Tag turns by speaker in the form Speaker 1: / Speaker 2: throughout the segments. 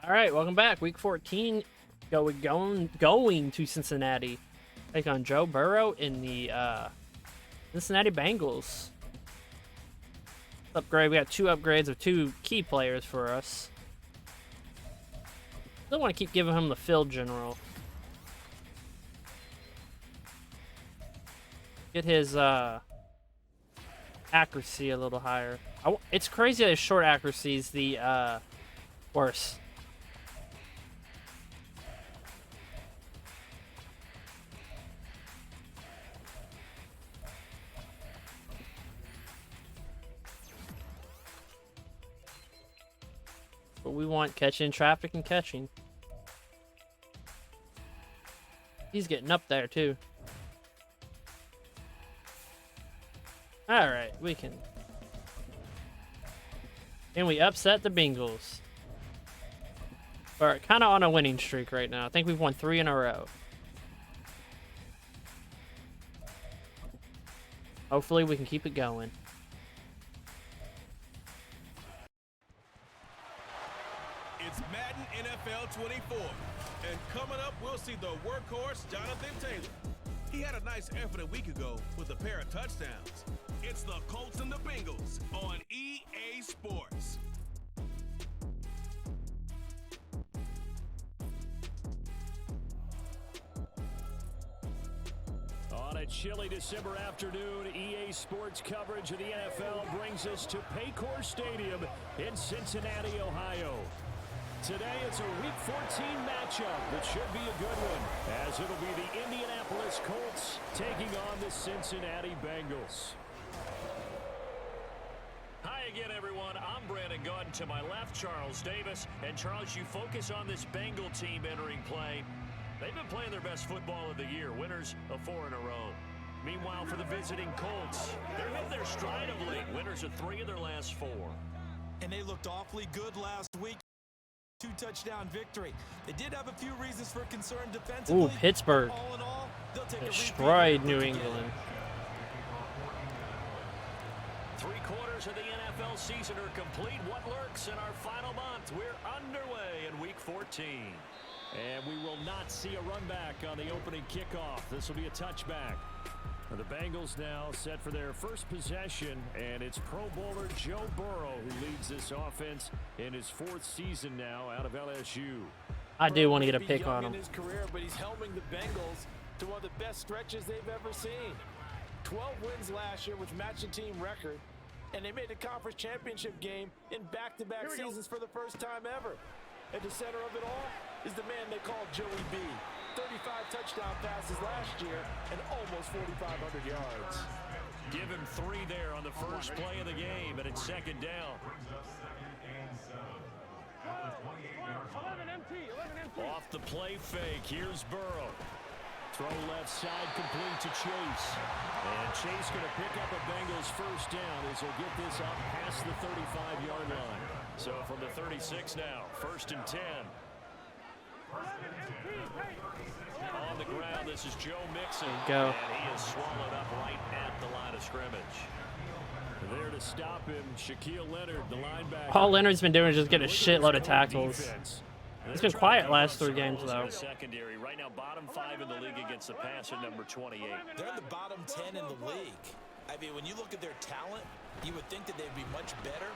Speaker 1: All right, welcome back. Week 14, going to Cincinnati. Take on Joe Burrow in the Cincinnati Bengals. Upgrade. We got 2 upgrades of 2 key players for us. Still want to keep giving him the field general. Get his accuracy a little higher. It's crazy that his short accuracy is the worse. But we want catching, traffic, and catching. He's getting up there, too. Alright, we can. And we upset the Bengals. We're kind of on a winning streak right now. I think we've won 3 in a row. Hopefully we can keep it going.
Speaker 2: It's Madden NFL 24. And coming up, we'll see the workhorse, Jonathan Taylor. He had a nice effort a week ago with a pair of touchdowns. It's the Colts and the Bengals on EA Sports.
Speaker 3: On a chilly December afternoon, EA Sports coverage of the NFL brings us to Paycor Stadium in Cincinnati, Ohio. Today, it's a Week 14 matchup that should be a good one, as it'll be the Indianapolis Colts taking on the Cincinnati Bengals.
Speaker 4: Hi again, everyone. I'm Brandon Gautin. To my left, Charles Davis. And Charles, you focus on this Bengal team entering play. They've been playing their best football of the year, winners of 4 in a row. Meanwhile, for the visiting Colts, they're hitting their stride of late, winners of 3 of their last 4.
Speaker 5: And they looked awfully good last week. 2-touchdown victory. They did have a few reasons for concern defensively.
Speaker 1: Ooh, Pittsburgh.
Speaker 5: All in all, they'll take
Speaker 1: destroyed New England.
Speaker 4: 3 quarters of the NFL season are complete. What lurks in our final month? We're underway in Week 14.
Speaker 3: And we will not see a run back on the opening kickoff. This will be a touchback. The Bengals now set for their first possession, and it's Pro Bowler Joe Burrow who leads this offense in his 4th season now out of LSU.
Speaker 1: I do want to get a pick on him.
Speaker 6: In his career, but he's helming the Bengals to one of the best stretches they've ever seen. 12 wins last year, which matched the team record, and they made the conference championship game in back-to-back seasons for the first time ever. At the center of it all is the man they call Joey B. 35 touchdown passes last year and almost 4,500 yards.
Speaker 4: Give him 3 there on the first play of the game, and it's 2nd down. Off the play fake, here's Burrow. Throw left side complete to Chase. And Chase going to pick up a Bengals first down as he'll get this up past the 35-yard line. So from the 36 now, 1st and 10. On the ground, this is Joe Mixon.
Speaker 1: There you go.
Speaker 4: And he is swallowed up right at the line of scrimmage.
Speaker 3: There to stop him, Shaquille Leonard, the linebacker.
Speaker 1: All Leonard's been doing is just get a shitload of tackles. He's been quiet last 3 games, though.
Speaker 4: Secondary right now, bottom 5 in the league against the pass at number 28.
Speaker 5: They're in the bottom 10 in the league. I mean, when you look at their talent, you would think that they'd be much better.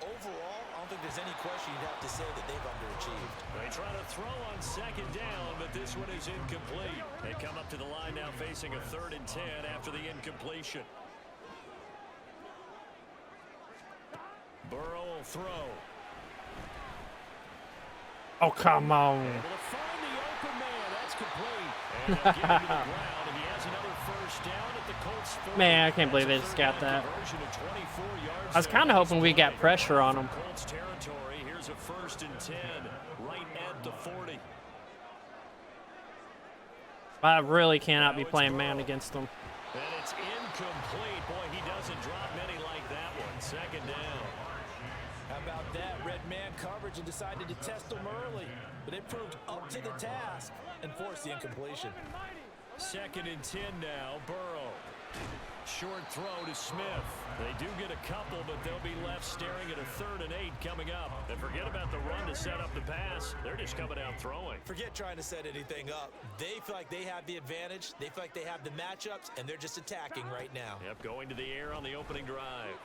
Speaker 5: Overall, I don't think there's any question you'd have to say that they've underachieved.
Speaker 4: They try to throw on 2nd down, but this one is incomplete. They come up to the line now facing a 3rd and 10 after the incompletion. Burrow will throw.
Speaker 1: Oh, come on.
Speaker 4: Able to find the open man. That's complete. And they'll get him to the ground, and he has another first down at the Colts 40.
Speaker 1: Man, I can't believe they just got that. I was kind of hoping we got pressure on them.
Speaker 4: Colts territory. Here's a 1st and 10 right at the 40.
Speaker 1: I really cannot be playing man against them.
Speaker 4: And it's incomplete. Boy, he doesn't drop many like that one. 2nd down.
Speaker 5: How about that? Red man coverage and decided to test them early. But they proved up to the task and forced the incompletion.
Speaker 4: 2nd and 10 now. Burrow.
Speaker 3: Short throw to Smith. They do get a couple, but they'll be left staring at a 3rd and 8 coming up. And forget about the run to set up the pass. They're just coming out throwing.
Speaker 5: Forget trying to set anything up. They feel like they have the advantage. They feel like they have the matchups, and they're just attacking right now.
Speaker 3: Yep, going to the air on the opening drive.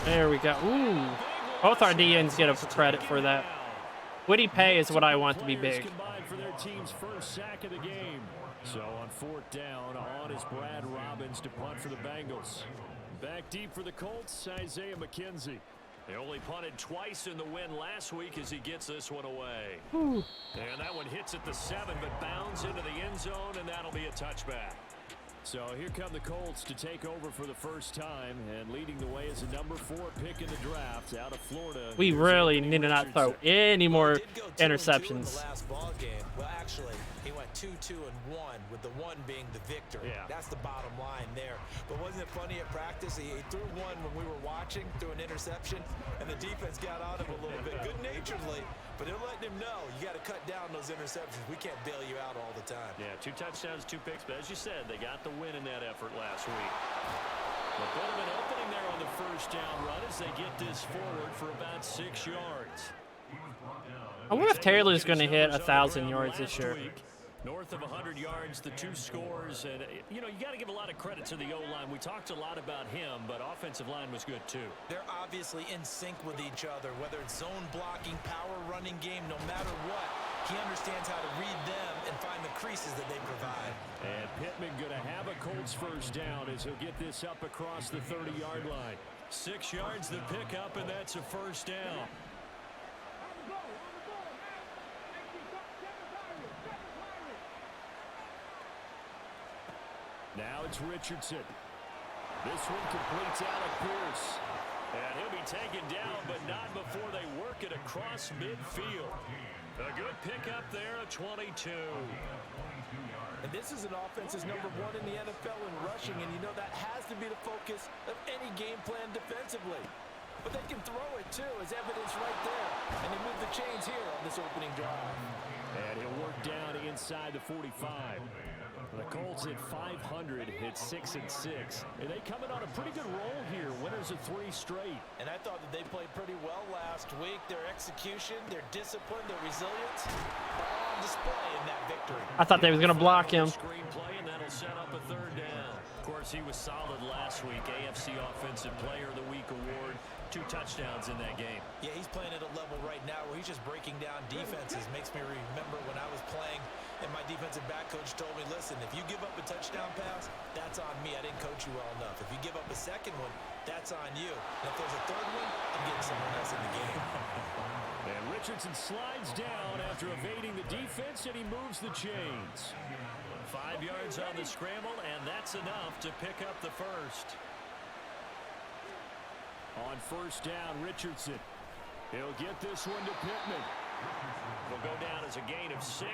Speaker 1: There we go. Ooh. Both our DNs get a credit for that. Woody Pay is what I want to be big.
Speaker 3: Combined for their team's first sack of the game. So on 4th down, on is Brad Robbins to punt for the Bengals. Back deep for the Colts, Isaiah McKenzie. They only punted twice in the win last week as he gets this one away.
Speaker 1: Ooh.
Speaker 3: And that one hits at the 7, but bounds into the end zone, and that'll be a touchback. So here come the Colts to take over for the first time, and leading the way is a number 4 pick in the draft out of Florida.
Speaker 1: We really need to not throw any more interceptions.
Speaker 5: The last ball game. Well, actually, he went 2-2-1 with the 1 being the victor.
Speaker 3: Yeah.
Speaker 5: That's the bottom line there. But wasn't it funny at practice? He threw one when we were watching, threw an interception, and the defense got on him a little bit, good-naturedly. But they're letting him know, you got to cut down those interceptions. We can't bail you out all the time.
Speaker 3: Yeah, 2 touchdowns, 2 picks. But as you said, they got the win in that effort last week. A bit of an opening there on the first down run as they get this forward for about 6 yards.
Speaker 1: I wonder if Taylor's going to hit 1,000 yards this year.
Speaker 3: North of 100 yards, the 2 scores. And, you know, you got to give a lot of credit to the O-line. We talked a lot about him, but offensive line was good, too.
Speaker 5: They're obviously in sync with each other, whether it's zone blocking, power running game, no matter what. He understands how to read them and find the creases that they provide.
Speaker 3: And Pittman going to have a Colts first down as he'll get this up across the 30-yard line. 6 yards the pickup, and that's a first down. Now it's Richardson. This one completes out of Pierce. And he'll be taken down, but not before they work it across midfield. A good pickup there, a 22.
Speaker 6: And this is an offense that's number 1 in the NFL in rushing, and you know that has to be the focus of any game plan defensively. But they can throw it, too, as evidence right there. And they move the chains here on this opening drive.
Speaker 3: And he'll work down inside the 45. The Colts at 500, hit 6-6. And they come in on a pretty good roll here. Winners of 3 straight.
Speaker 6: And I thought that they played pretty well last week. Their execution, their discipline, their resilience, all on display in that victory.
Speaker 1: I thought they was going to block him.
Speaker 3: Screenplay, and that'll set up a 3rd down. Of course, he was solid last week. AFC Offensive Player of the Week award. 2 touchdowns in that game.
Speaker 5: Yeah, he's playing at a level right now where he's just breaking down defenses. Makes me remember when I was playing and my defensive back coach told me, listen, if you give up a touchdown pass, that's on me. I didn't coach you well enough. If you give up a second one, that's on you. And if there's a 3rd one, I'm getting someone else in the game.
Speaker 3: And Richardson slides down after evading the defense, and he moves the chains. 5 yards on the scramble, and that's enough to pick up the first. On first down, Richardson. He'll get this one to Pittman. It'll go down as a gain of 6,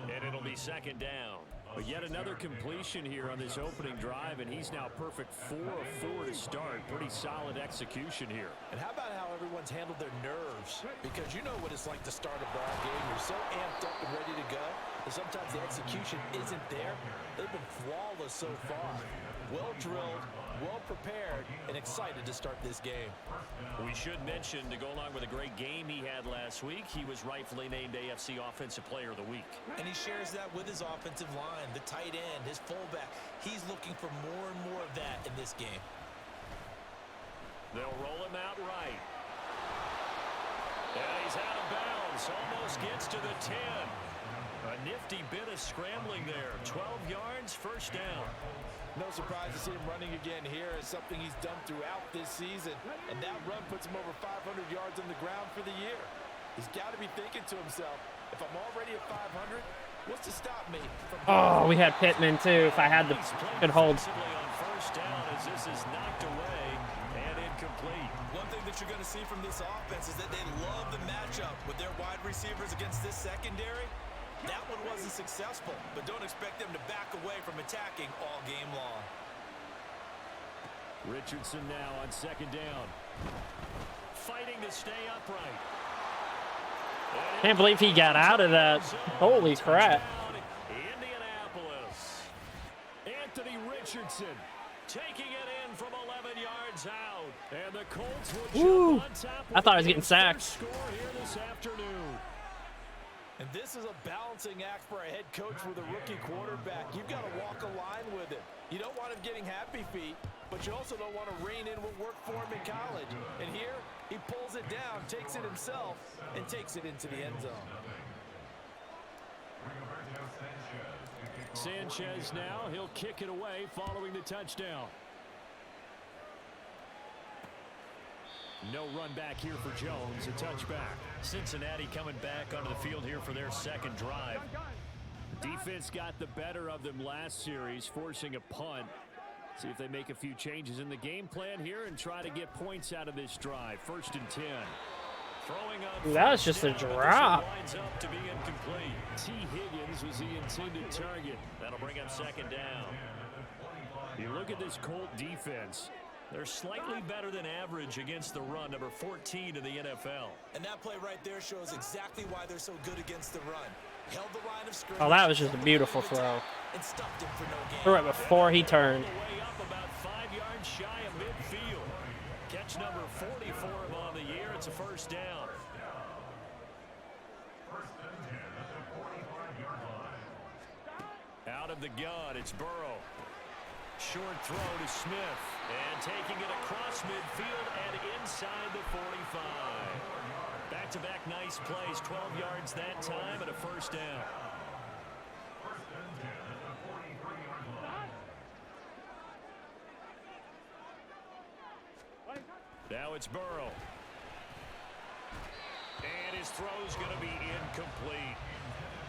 Speaker 3: and it'll be 2nd down. But yet another completion here on this opening drive, and he's now perfect 4 of 4 to start. Pretty solid execution here.
Speaker 6: And how about how everyone's handled their nerves? Because you know what it's like to start a ball game. You're so amped up and ready to go, and sometimes the execution isn't there. They've been flawless so far. Well drilled, well prepared, and excited to start this game.
Speaker 3: We should mention, to go along with a great game he had last week, he was rightfully named AFC Offensive Player of the Week.
Speaker 5: And he shares that with his offensive line, the tight end, his fullback. He's looking for more and more of that in this game.
Speaker 3: They'll roll him out right. And he's out of bounds. Almost gets to the 10. A nifty bit of scrambling there. 12 yards, first down.
Speaker 6: No surprise to see him running again here. It's something he's done throughout this season. And that run puts him over 500 yards on the ground for the year. He's got to be thinking to himself, if I'm already at 500, what's to stop me from...
Speaker 1: Oh, we had Pittman, too, if I had the good hold.
Speaker 3: On first down as this is knocked away and incomplete.
Speaker 5: One thing that you're going to see from this offense is that they love the matchup with their wide receivers against this secondary. That one wasn't successful, but don't expect them to back away from attacking all game long.
Speaker 3: Richardson now on 2nd down. Fighting to stay upright.
Speaker 1: Can't believe he got out of that. Holy crap.
Speaker 3: Indianapolis. Anthony Richardson. Richardson taking it in from 11 yards out. And the Colts will jump on top.
Speaker 1: I thought I was getting sacked.
Speaker 3: Score here this afternoon.
Speaker 6: And this is a balancing act for a head coach with a rookie quarterback. You've got to walk a line with it. You don't want him getting happy feet, but you also don't want to rein in what worked for him in college. And here, he pulls it down, takes it himself, and takes it into the end zone.
Speaker 3: Sanchez now, he'll kick it away following the touchdown. No run back here for Jones, a touchback.
Speaker 4: Cincinnati coming back onto the field here for their second drive.
Speaker 3: Defense got the better of them last series, forcing a punt. See if they make a few changes in the game plan here and try to get points out of this drive. 1st and 10.
Speaker 4: Throwing up.
Speaker 1: That was just a drop.
Speaker 4: Lines up to be incomplete.
Speaker 3: T. Higgins was the intended target.
Speaker 4: That'll bring up 2nd down.
Speaker 3: You look at this Colt defense.
Speaker 4: They're slightly better than average against the run, number 14 in the NFL.
Speaker 5: And that play right there shows exactly why they're so good against the run. Held the line of scrimmage.
Speaker 1: Oh, that was just a beautiful throw.
Speaker 5: And stuffed him for no gain.
Speaker 1: Threw it before he turned.
Speaker 4: Way up about 5 yards shy of midfield. Catch number 40 for him on the year. It's a 1st down. Out of the gun, it's Burrow. Short throw to Smith. And taking it across midfield and inside the 45. Back-to-back nice plays. 12 yards that time and a 1st down. Now it's Burrow. And his throw's going to be incomplete.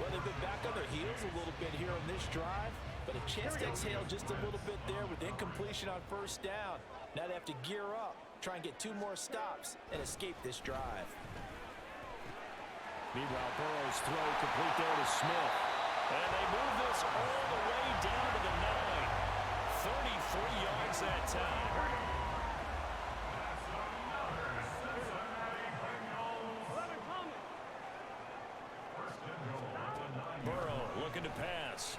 Speaker 6: Well, they've been back on their heels a little bit here on this drive, but a chance to exhale just a little bit there with incompletion on 1st down. Now they have to gear up, try and get 2 more stops, and escape this drive.
Speaker 3: Meanwhile, Burrow's throw complete there to Smith.
Speaker 4: And they move this all the way down to the 9. 33 yards that time. Burrow looking to pass.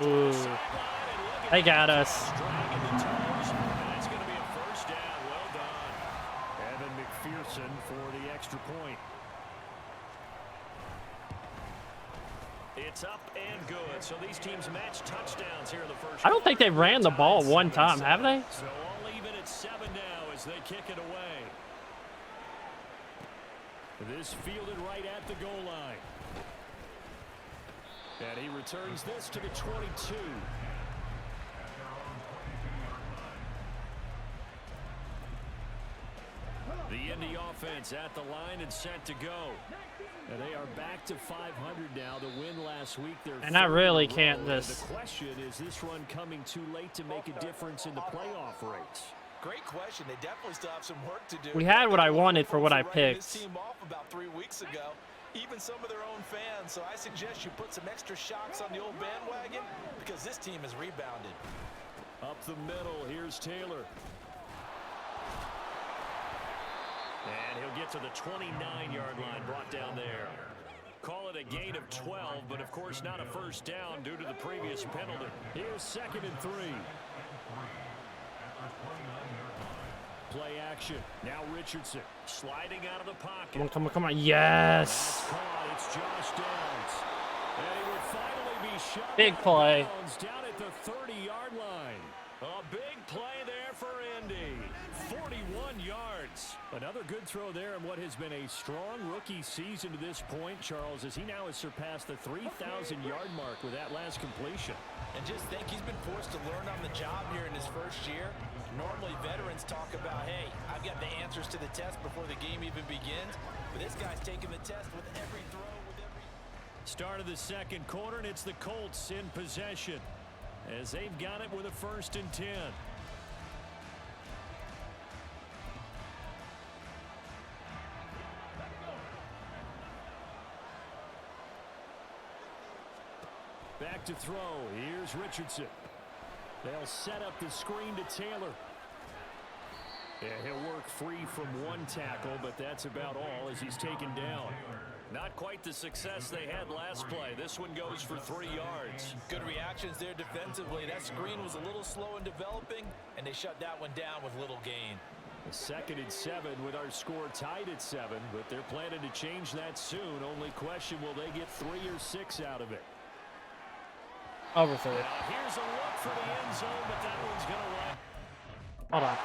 Speaker 1: Ooh. They got us.
Speaker 4: Dragging the toes, and it's going to be a 1st down. Well done.
Speaker 3: Evan McPherson for the extra point.
Speaker 4: It's up and good. So these teams match touchdowns here in the 1st.
Speaker 1: I don't think they ran the ball one time, have they?
Speaker 4: So all even at 7 now as they kick it away.
Speaker 3: This fielded right at the goal line. And he returns this to the 22. The Indy offense at the line and set to go. And they are back to 500 now. The win last week.
Speaker 1: And I really can't
Speaker 3: The question is this run coming too late to make a difference in the playoff race?
Speaker 6: Great question. They definitely still have some work to do.
Speaker 1: We had what I wanted for what I
Speaker 6: This
Speaker 1: picked.
Speaker 6: team off about 3 weeks ago. Even some of their own fans. So I suggest you put some extra shocks on the old bandwagon because this team has rebounded.
Speaker 3: Up the middle. Here's Taylor.
Speaker 4: And he'll get to the 29-yard line, brought down there. Call it a gain of 12, but of course not a 1st down due to the previous penalty.
Speaker 3: Here's 2nd and 3. Play action. Now Richardson
Speaker 4: Sliding out of the pocket.
Speaker 1: Come on, come on, come on. Yes.
Speaker 3: That's caught. It's Josh Downs. And he will finally be shot.
Speaker 1: Big play.
Speaker 3: Down at the 30-yard line.
Speaker 4: A big play there for Indy. 41 yards.
Speaker 3: Another good throw there in what has been a strong rookie season to this point, Charles, as he now has surpassed the 3,000-yard mark with that last completion.
Speaker 6: And just think he's been forced to learn on the job here in his 1st year. Normally veterans talk about, hey, I've got the answers to the test before the game even begins. But this guy's taking the test with every throw, with every...
Speaker 3: Start of the 2nd quarter, and it's the Colts in possession as they've got it with a 1st and 10. Back to throw. Here's Richardson. They'll set up the screen to Taylor. Yeah, he'll work free from one tackle, but that's about all as he's taken down. Not quite the success they had last play. This one goes for 3 yards.
Speaker 5: Good reactions there defensively. That screen was a little slow in developing, and they shut that one down with little gain.
Speaker 3: 2nd and 7 with our score tied at 7, but they're planning to change that soon. Only question, will they get 3 or 6 out of it?
Speaker 1: Over 3.
Speaker 3: Now here's a look for the end zone, but that one's going to run.
Speaker 1: Hold on.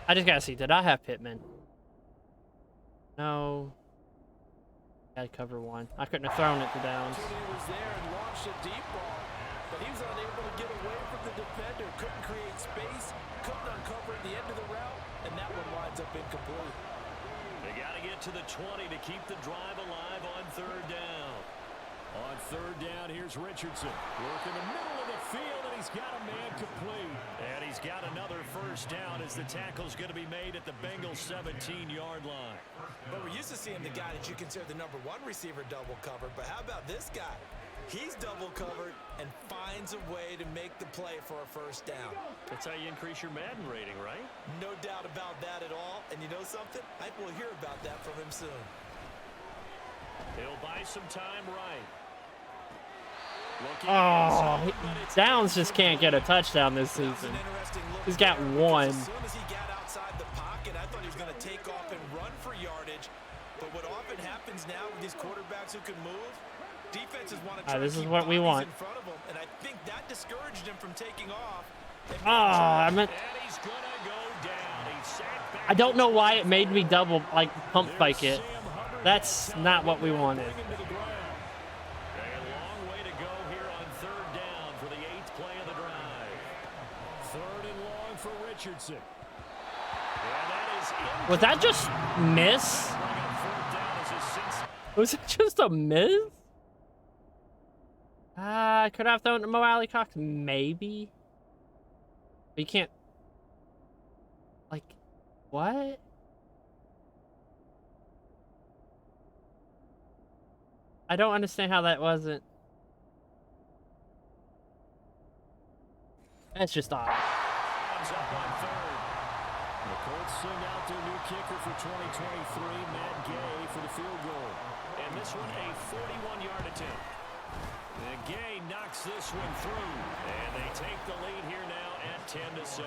Speaker 1: I just gotta see. Did I have Pittman? No. I had cover 1. I couldn't have thrown it to downs.
Speaker 6: He was there and launched a deep ball, but he was unable to get away from the defender. Couldn't create space. Couldn't uncover at the end of the route, and that one winds up incomplete.
Speaker 3: They got to get to the 20 to keep the drive alive on 3rd down. On 3rd down, here's Richardson. Working the middle of the field, and he's got a man complete. And he's got another 1st down as the tackle's going to be made at the Bengals 17-yard line.
Speaker 5: But we're used to seeing the guy that you consider the #1 receiver double covered. But how about this guy? He's double covered and finds a way to make the play for a 1st down.
Speaker 3: That's how you increase your Madden rating, right?
Speaker 5: No doubt about that at all. And you know something? I think we'll hear about that from him soon.
Speaker 3: He'll buy some time right.
Speaker 1: Oh, Downs just can't get a touchdown this season. He's got 1.
Speaker 5: As soon as he got outside the pocket, I thought he was going to take off and run for yardage. But what often happens now with these quarterbacks who can move, defenses want to try
Speaker 1: this
Speaker 5: to
Speaker 1: is
Speaker 5: keep
Speaker 1: what we
Speaker 5: bodies
Speaker 1: want.
Speaker 5: in front of them, and I think that discouraged him from taking off.
Speaker 1: I meant.
Speaker 3: And he's going to go down. He's sacked back.
Speaker 1: I don't know why it made me double, like, pump fake it. That's not what we wanted.
Speaker 3: A long way to go here on 3rd down for the 8th play of the drive. 3rd and long for Richardson. And that is
Speaker 1: Was that just miss? Was it just a miss? Could I have thrown it to Mo Alley Cox? Maybe. But you can't. Like, what? I don't understand how that wasn't. That's just odd.
Speaker 3: Up on 3rd. The Colts send out their new kicker for 2023, Matt Gay, for the field goal. And this one, a 41-yard attempt. And Gay knocks this one through. And they take the lead here now at 10-7.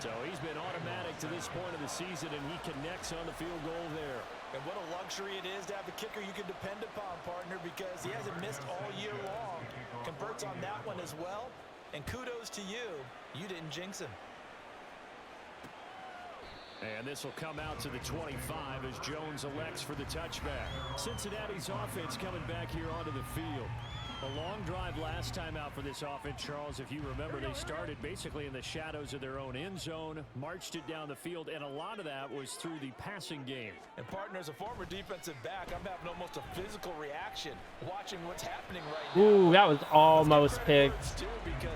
Speaker 3: So he's been automatic to this point of the season, and he connects on the field goal there.
Speaker 5: And what a luxury it is to have a kicker you can depend upon, partner, because he hasn't missed all year long. Converts on that one as well. And kudos to you. You didn't jinx him.
Speaker 3: And this will come out to the 25 as Jones elects for the touchback. Cincinnati's offense coming back here onto the field. A long drive last time out for this offense, Charles. If you remember, they started basically in the shadows of their own end zone, marched it down the field, and a lot of that was through the passing game.
Speaker 5: And partner, as a former defensive back, I'm having almost a physical reaction watching what's happening right now.
Speaker 1: Ooh, that was almost picked.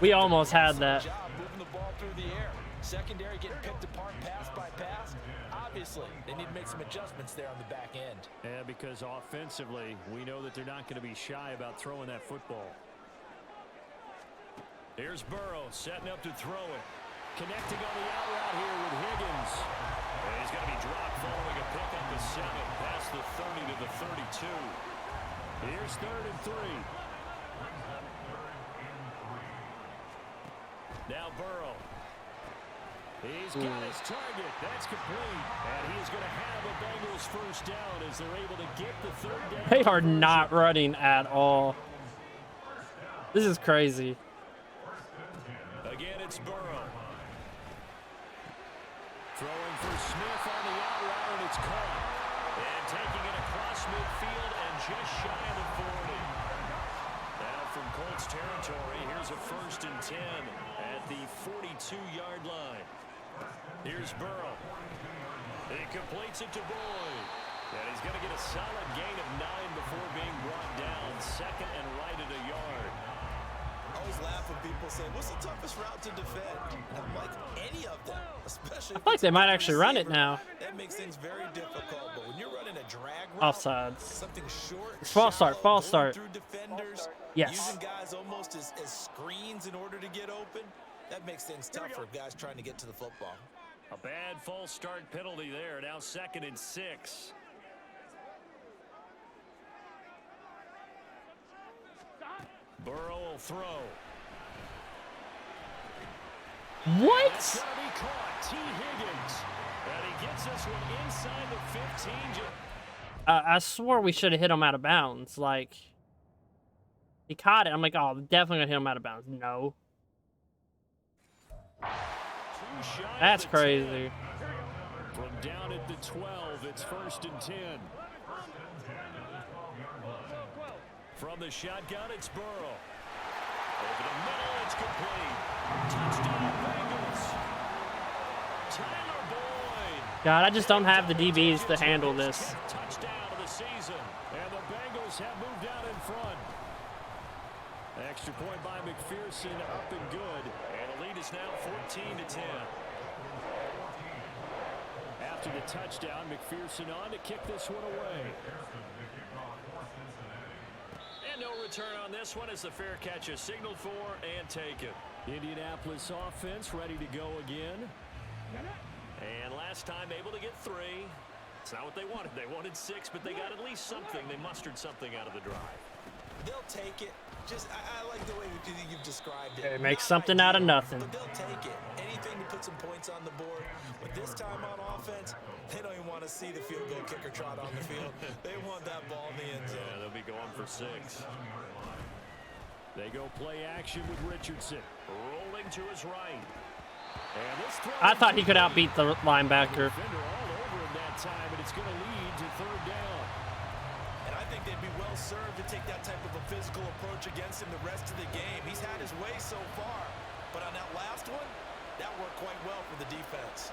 Speaker 1: We almost had that.
Speaker 5: Moving the ball through the air. Secondary getting picked apart pass by pass. Obviously, they need to make some adjustments there on the back end.
Speaker 3: Yeah, because offensively, we know that they're not going to be shy about throwing that football. Here's Burrow setting up to throw it. Connecting on the out route here with Higgins. And he's going to be dropped following a pick up the 7, past the 30 to the 32. Here's 3rd and 3. Now Burrow. He's got his target. That's complete. And he's going to have a Bengals 1st down as they're able to get the 3rd down.
Speaker 1: They are not running at all. This is crazy.
Speaker 3: Again, it's Burrow. Throwing for Smith on the out route, and it's caught. And taking it across midfield and just shy of the 40. Now from Colts territory, here's a 1st and 10 at the 42-yard line. Here's Burrow. He completes it to Boyd. And he's going to get a solid gain of 9 before being brought down. 2nd and right at a yard.
Speaker 5: I always laugh when people say, what's the toughest route to defend? And I'm like, any of them, especially.
Speaker 1: I feel like they might actually run it now.
Speaker 5: That makes things very difficult. But when you're running a drag route,
Speaker 1: Offsides.
Speaker 5: something short,
Speaker 1: It's false start,
Speaker 5: shallow,
Speaker 1: false
Speaker 5: going
Speaker 1: start.
Speaker 5: through defenders,
Speaker 1: Yes.
Speaker 5: using guys almost as screens in order to get open, that makes things tough for guys trying to get to the football.
Speaker 3: A bad false start penalty there. Now 2nd and 6. Burrow will throw.
Speaker 1: What?
Speaker 3: That's gonna be caught. T. Higgins. And he gets this one inside the 15.
Speaker 1: I swore we should have hit him out of bounds. Like, he caught it. I'm like, oh, definitely gonna hit him out of bounds. No. That's crazy.
Speaker 3: From down at the 12, it's 1st and 10. From the shotgun, it's Burrow. Over the middle, it's complete. Touchdown, Bengals. Tyler Boyd.
Speaker 1: God, I just don't have the DBs to handle this.
Speaker 3: Touchdown of the season. And the Bengals have moved out in front. Extra point by McPherson, up and good. And the lead is now 14-10. After the touchdown, McPherson on to kick this one away.
Speaker 4: And no return on this one as the fair catch is signaled for and taken.
Speaker 3: Indianapolis offense ready to go again.
Speaker 4: And last time able to get 3. It's not what they wanted. They wanted 6, but they got at least something. They mustered something out of the drive.
Speaker 5: They'll take it. Just, I like the way you've described it.
Speaker 1: They make something out of nothing.
Speaker 5: But they'll take it. Anything to put some points on the board. But this time on offense, they don't even want to see the field goal kicker trot on the field. They want that ball in the end zone.
Speaker 4: Yeah, they'll be going for 6.
Speaker 3: They go play action with Richardson.
Speaker 4: Rolling to his right.
Speaker 3: And this throw
Speaker 1: I thought he could outbeat the linebacker.
Speaker 3: defender all over him that time, and it's going to lead to 3rd down.
Speaker 5: And I think they'd be well served to take that type of a physical approach against him the rest of the game. He's had his way so far. But on that last one, that worked quite well for the defense.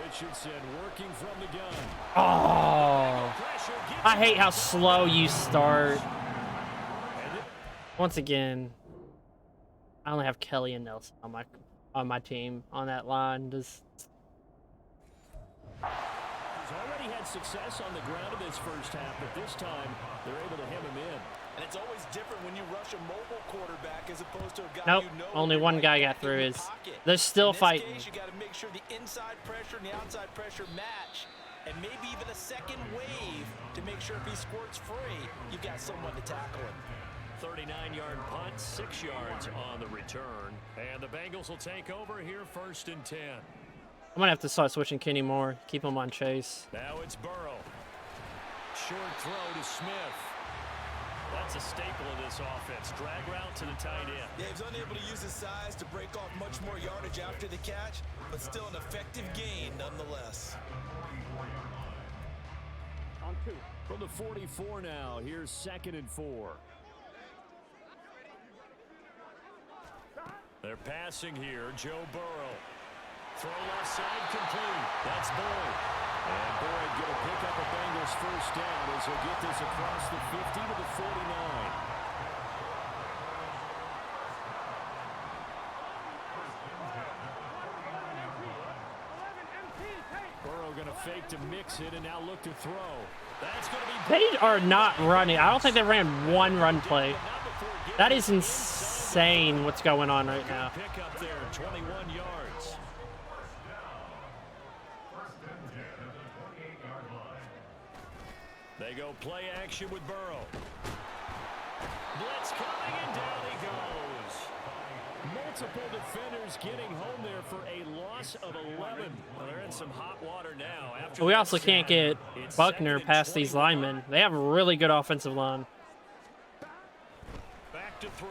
Speaker 3: Richardson working from the gun.
Speaker 1: Oh, I hate how slow you start. Once again, I only have Kelly and Nelson on my team on that line. Just
Speaker 3: He's already had success on the ground in this first half, but this time they're able to hem him in.
Speaker 5: And it's always different when you rush a mobile quarterback as opposed to a guy
Speaker 1: nope.
Speaker 5: you know
Speaker 1: Only
Speaker 5: will be
Speaker 1: one
Speaker 5: right
Speaker 1: guy
Speaker 5: back
Speaker 1: got through.
Speaker 5: in
Speaker 1: Is
Speaker 5: the pocket.
Speaker 1: they're still
Speaker 5: In this
Speaker 1: fighting.
Speaker 5: case, you got to make sure the inside pressure and the outside pressure match, and maybe even a second wave to make sure if he squirts free, you've got someone to tackle him.
Speaker 4: 39-yard punt, 6 yards on the return.
Speaker 3: And the Bengals will take over here 1st and 10.
Speaker 1: I'm gonna have to start switching Kenny Moore. Keep him on Chase.
Speaker 3: Now it's Burrow. Short throw to Smith.
Speaker 4: That's a staple of this offense. Drag route to the tight end.
Speaker 5: Yeah, he's unable to use his size to break off much more yardage after the catch, but still an effective gain nonetheless.
Speaker 3: From the 44 now, here's 2nd and 4. They're passing here, Joe Burrow. Throw left side complete. That's Boyd. And Boyd going to pick up a Bengals first down as he'll get this across the 50 to the 49. Burrow going to fake to mix it and now look to throw. That's going to be.
Speaker 1: They are not running. I don't think they ran one run play. That is insane what's going on right now.
Speaker 3: Pick up there, 21 yards. They go play action with Burrow. Blitz coming and down he goes. Multiple defenders getting home there for a loss of 11.
Speaker 4: Well, they're in some hot water now. After
Speaker 1: But we also can't get Buckner past these linemen. They have a really good offensive line.
Speaker 3: Back to throw.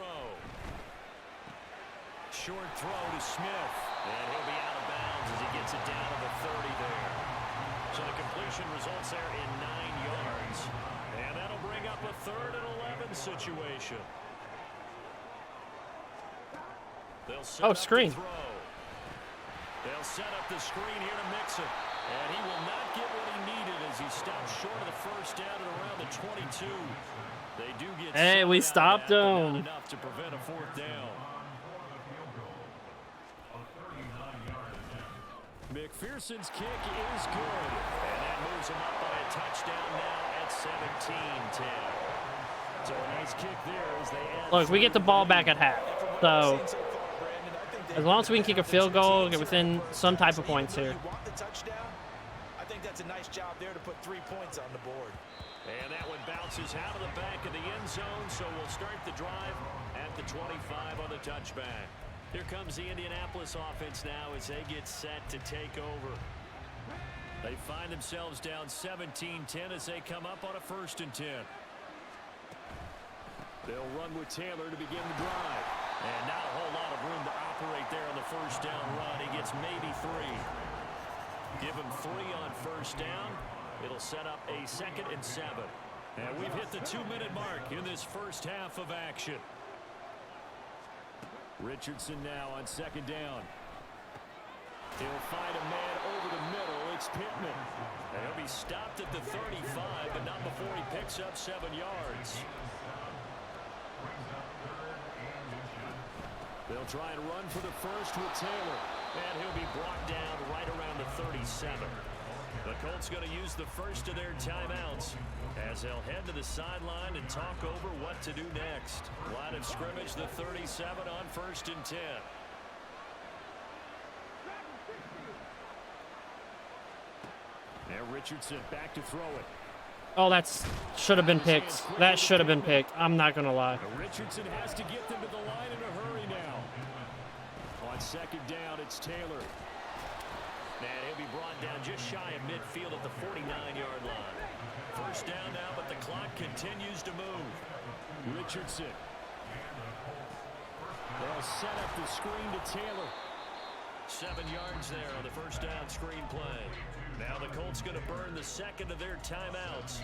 Speaker 3: Short throw to Smith.
Speaker 4: And he'll be out of bounds as he gets it down to the 30 there. So the completion results there in 9 yards.
Speaker 3: And that'll bring up a 3rd and 11 situation.
Speaker 4: They'll set
Speaker 1: Oh,
Speaker 4: up
Speaker 1: screen.
Speaker 4: the throw.
Speaker 3: They'll set up the screen here to mix it. And he will not get what he needed as he stopped short of the first down at around the 22. They do get
Speaker 1: Hey, we stopped
Speaker 3: that, but not
Speaker 1: him.
Speaker 3: enough to prevent a 4th down. McPherson's kick is good.
Speaker 4: And that moves him up by a touchdown now at 17-10.
Speaker 3: So a nice kick there as they add.
Speaker 1: Look, we get the ball back at half. So as long as we can kick a field goal, get within some type of points here.
Speaker 5: You want the touchdown? I think that's a nice job there to put 3 points on the board.
Speaker 3: And that one bounces out of the back of the end zone, so we'll start the drive at the 25 on the touchback. Here comes the Indianapolis offense now as they get set to take over. They find themselves down 17-10 as they come up on a 1st and 10. They'll run with Taylor to begin the drive. And not a whole lot of room to operate there on the 1st down run. He gets maybe 3. Give him 3 on 1st down. It'll set up a 2nd and 7. And we've hit the 2-minute mark in this first half of action. Richardson now on 2nd down. He'll find a man over the middle. It's Pittman. And he'll be stopped at the 35, but not before he picks up 7 yards. They'll try and run for the 1st with Taylor. And he'll be brought down right around the 37. The Colts going to use the 1st of their timeouts as they'll head to the sideline and talk over what to do next. Line of scrimmage, the 37 on 1st and 10. Now Richardson back to throw it.
Speaker 1: Oh, that's should have been picked. That should have been picked. I'm not going to lie.
Speaker 3: Richardson has to get them to the line in a hurry now. On 2nd down, it's Taylor. And he'll be brought down just shy of midfield at the 49-yard line. 1st down now, but the clock continues to move. Richardson. They'll set up the screen to Taylor. 7 yards there on the 1st down screen play. Now the Colts going to burn the 2nd of their timeouts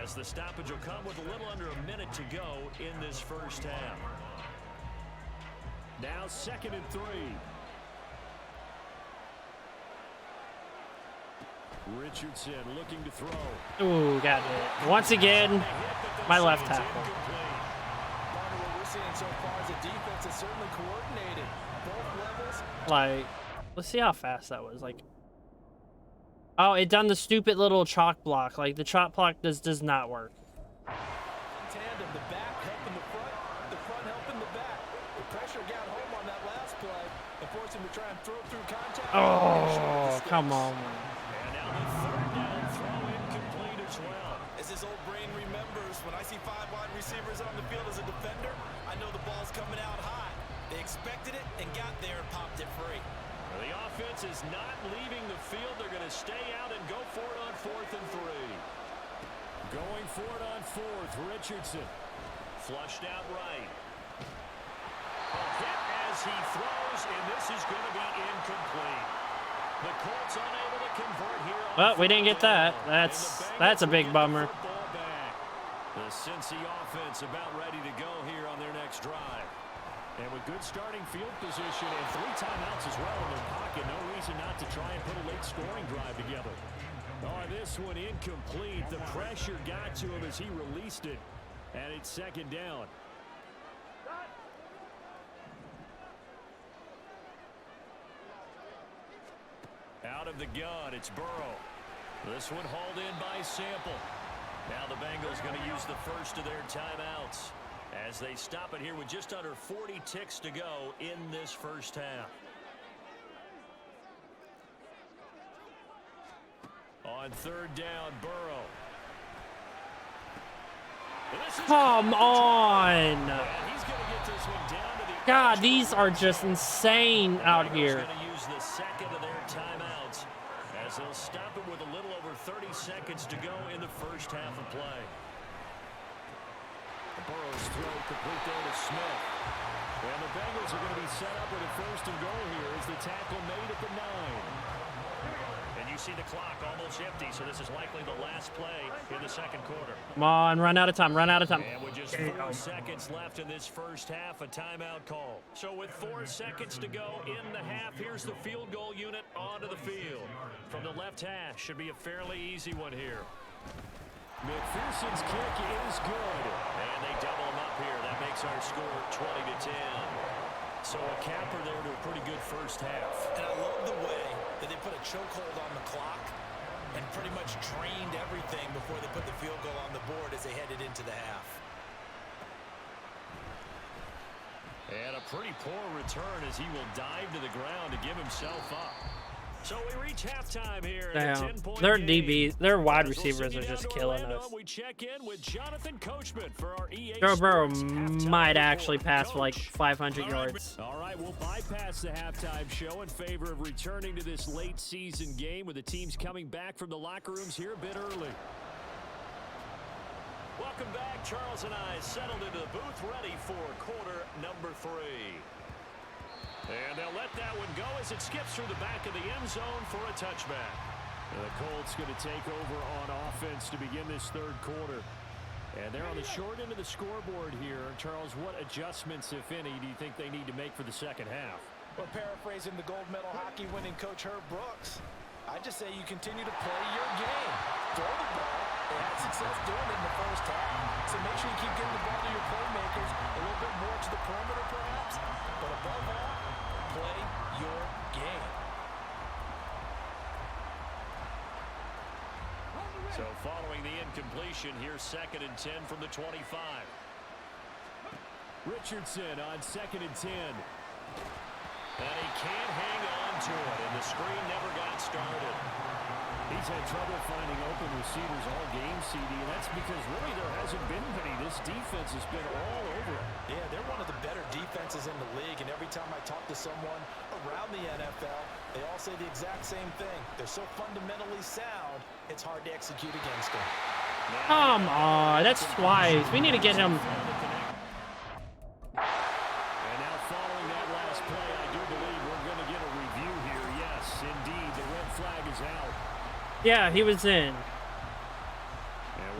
Speaker 3: as the stoppage will come with a little under a minute to go in this first half. Now 2nd and 3. Richardson looking to throw.
Speaker 1: Ooh, got it. Once again, my left tackle.
Speaker 6: What we're seeing so far is the defense is certainly coordinated. Both levels.
Speaker 1: Like, let's see how fast that was. Like, oh, it done the stupid little chalk block. Like, the chalk block does not work.
Speaker 6: Tandem, the back helping the front helping the back. The pressure got home on that last play and forced him to try and throw through contact.
Speaker 1: Oh, come on.
Speaker 3: And now the 3rd down throw incomplete as well.
Speaker 5: As his old brain remembers, when I see 5 wide receivers on the field as a defender, I know the ball's coming out high. They expected it and got there and popped it free.
Speaker 3: The offense is not leaving the field. They're going to stay out and go for it on 4th and 3. Going for it on 4th, Richardson. Flushed out right. A hit as he throws, and this is going to be incomplete. The Colts unable to convert here.
Speaker 1: Well, we didn't get that. That's a big bummer.
Speaker 3: The Cincy offense about ready to go here on their next drive. And with good starting field position and 3 timeouts as well in their pocket, no reason not to try and put a late scoring drive together. Oh, this one incomplete. The pressure got to him as he released it. And it's 2nd down. Out of the gun, it's Burrow. This one hauled in by Sample. Now the Bengals going to use the 1st of their timeouts as they stop it here with just under 40 ticks to go in this first half. On 3rd down, Burrow.
Speaker 1: Come on.
Speaker 3: He's going to get this one down to the
Speaker 1: God, these are just insane out here.
Speaker 3: Going to use the 2nd of their timeouts as they'll stop it with a little over 30 seconds to go in the first half of play. Burrow's throw complete there to Smith. And the Bengals are going to be set up with a 1st and goal here as the tackle made at the 9. And you see the clock almost empty, so this is likely the last play in the 2nd quarter.
Speaker 1: Come on, run out of time, run out of time.
Speaker 3: And with just 4 seconds left in this first half, a timeout call. So with 4 seconds to go in the half, here's the field goal unit onto the field. From the left hash, should be a fairly easy one here. McPherson's kick is good. And they double him up here. That makes our score 20-10. So a capper there to a pretty good first half.
Speaker 5: And I love the way that they put a chokehold on the clock and pretty much drained everything before they put the field goal on the board as they headed into the half.
Speaker 3: And a pretty poor return as he will dive to the ground to give himself up. So we reach halftime here.
Speaker 1: Damn.
Speaker 3: 10-point
Speaker 1: Their
Speaker 3: game.
Speaker 1: DB, their wide
Speaker 3: As we'll
Speaker 1: receivers
Speaker 3: send
Speaker 1: are
Speaker 3: you
Speaker 1: just
Speaker 3: down to
Speaker 1: killing
Speaker 3: Orlando,
Speaker 1: us.
Speaker 3: and we check in with Jonathan Coachman for our EA
Speaker 1: Joe Burrow
Speaker 3: Sports halftime
Speaker 1: might
Speaker 3: report.
Speaker 1: actually pass for like
Speaker 3: Coach.
Speaker 1: 500 yards.
Speaker 3: All right, we'll bypass the halftime show in favor of returning to this late season game with the teams coming back from the locker rooms here a bit early. Welcome back. Charles and I settled into the booth ready for quarter number 3. And they'll let that one go as it skips through the back of the end zone for a touchback. And the Colts going to take over on offense to begin this third quarter. And they're on the short end of the scoreboard here. Charles, what adjustments, if any, do you think they need to make for the second half?
Speaker 6: Well, paraphrasing the gold medal hockey winning coach Herb Brooks, I just say you continue to play your game. Throw the ball. They had success doing it in the first half. So make sure you keep getting the ball to your playmakers, a little bit more to the perimeter perhaps. But above all, play your game.
Speaker 3: So following the incompletion, here's 2nd and 10 from the 25. Richardson on 2nd and 10. And he can't hang on to it, and the screen never got started. He's had trouble finding open receivers all game, CD, and that's because really there hasn't been many. This defense has been all over it.
Speaker 6: Yeah, they're one of the better defenses in the league, and every time I talk to someone around the NFL, they all say the exact same thing. They're so fundamentally sound, it's hard to execute against them.
Speaker 1: Come on, that's twice. We need to get him.
Speaker 3: And now following that last play, I do believe we're going to get a review here. Yes, indeed, the red flag is out.
Speaker 1: Yeah, he was in.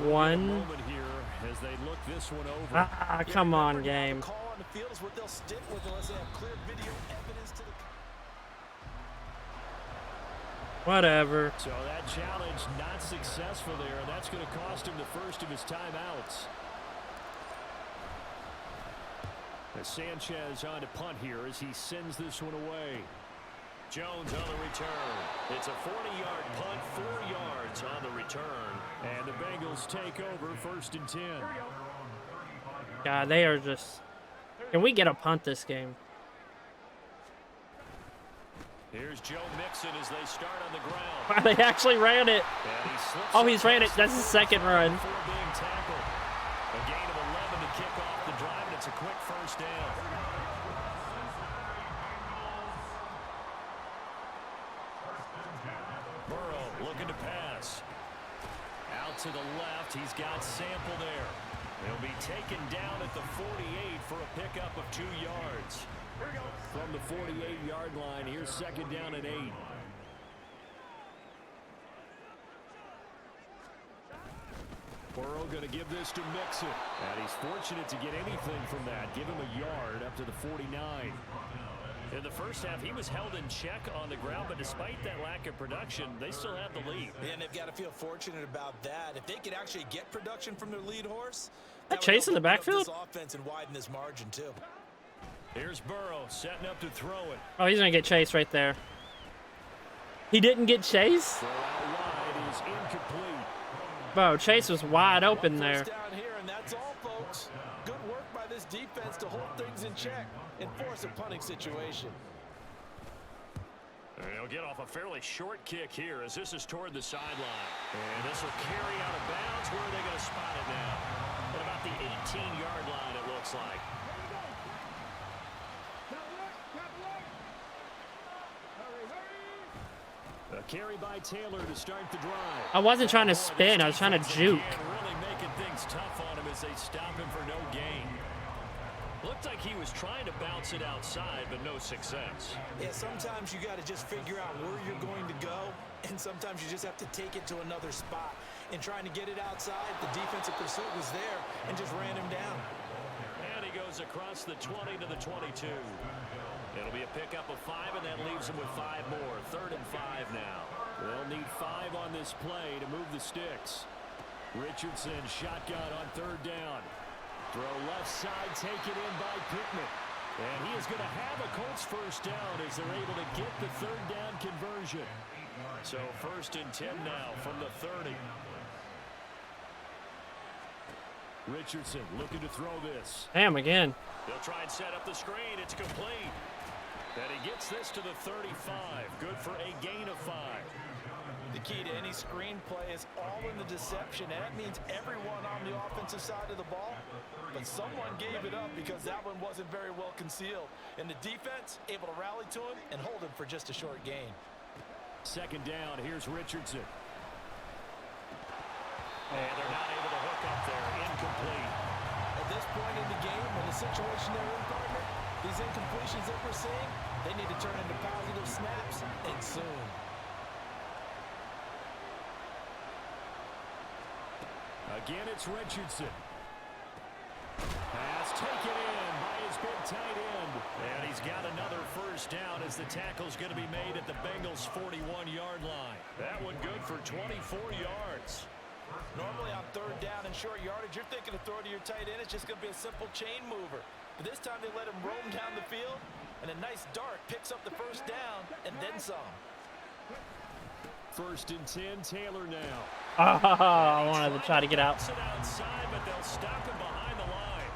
Speaker 3: We'll
Speaker 1: One.
Speaker 3: moment here as they look this one over.
Speaker 1: Ah, come on, game.
Speaker 6: The call on the field is what they'll stick with unless they have clear video evidence to the...
Speaker 1: Whatever.
Speaker 3: So that challenge not successful there, and that's going to cost him the first of his timeouts. As Sanchez on to punt here as he sends this one away. Jones on the return. It's a 40-yard punt, 4 yards on the return. And the Bengals take over 1st and 10.
Speaker 1: God, they are just... Can we get a punt this game?
Speaker 3: Here's Joe Mixon as they start on the ground.
Speaker 1: Wow, they actually ran it.
Speaker 3: And he slips
Speaker 1: Oh, he's ran it.
Speaker 3: across
Speaker 1: That's
Speaker 3: the
Speaker 1: his second run.
Speaker 3: before being tackled. A gain of 11 to kick off the drive, and it's a quick first down. Burrow looking to pass. Out to the left, he's got Sample there. He'll be taken down at the 48 for a pickup of 2 yards. From the 48-yard line, here's 2nd down and 8. Burrow going to give this to Mixon. And he's fortunate to get anything from that. Give him a yard up to the 49. In the first half, he was held in check on the ground, but despite that lack of production, they still have the lead.
Speaker 6: And they've got to feel fortunate about that. If they could actually get production from their lead horse,
Speaker 1: That Chase in the backfield?
Speaker 6: this offense and widen this margin too.
Speaker 3: Here's Burrow setting up to throw it.
Speaker 1: Oh, he's going to get Chase right there. He didn't get Chase?
Speaker 3: Throw out wide is incomplete.
Speaker 1: Bro, Chase was wide open
Speaker 6: One
Speaker 1: there.
Speaker 6: first down here, and that's all, folks. Good work by this defense to hold things in check and force a punting situation.
Speaker 3: And he'll get off a fairly short kick here as this is toward the sideline. And this will carry out of bounds. Where are they going to spot it now? At about the 18-yard line, it looks like. A carry by Taylor to start the drive.
Speaker 1: I wasn't trying to spin. I was trying to juke.
Speaker 3: Really making things tough on him as they stop him for no gain. Looked like he was trying to bounce it outside, but no success.
Speaker 6: Yeah, sometimes you got to just figure out where you're going to go, and sometimes you just have to take it to another spot. And trying to get it outside, the defensive pursuit was there and just ran him down.
Speaker 3: And he goes across the 20 to the 22. It'll be a pickup of 5, and that leaves him with 5 more. 3rd and 5 now. They'll need 5 on this play to move the sticks. Richardson shotgun on 3rd down. Throw left side, taken in by Pittman. And he is going to have a Colts first down as they're able to get the 3rd down conversion. So 1st and 10 now from the 30. Richardson looking to throw this.
Speaker 1: Damn, again.
Speaker 3: They'll try and set up the screen. It's complete. And he gets this to the 35. Good for a gain of 5.
Speaker 6: The key to any screenplay is all in the deception, and that means everyone on the offensive side of the ball. But someone gave it up because that one wasn't very well concealed. And the defense able to rally to him and hold him for just a short gain.
Speaker 3: Second down, here's Richardson. And they're not able to hook up there. Incomplete.
Speaker 6: At this point in the game, in the situation they're in, partner, these incompletions that we're seeing, they need to turn into positive snaps, and soon.
Speaker 3: Again, it's Richardson. Pass taken in by his big tight end. And he's got another first down as the tackle's going to be made at the Bengals' 41-yard line. That one good for 24 yards.
Speaker 6: Normally on third down and short yardage, you're thinking to throw to your tight end. It's just going to be a simple chain mover. But this time they let him roam down the field, and a nice dart picks up the first down and then some.
Speaker 3: First and 10, Taylor now.
Speaker 1: I wanted to try to get out.
Speaker 3: Outside, but they'll stop him behind the line.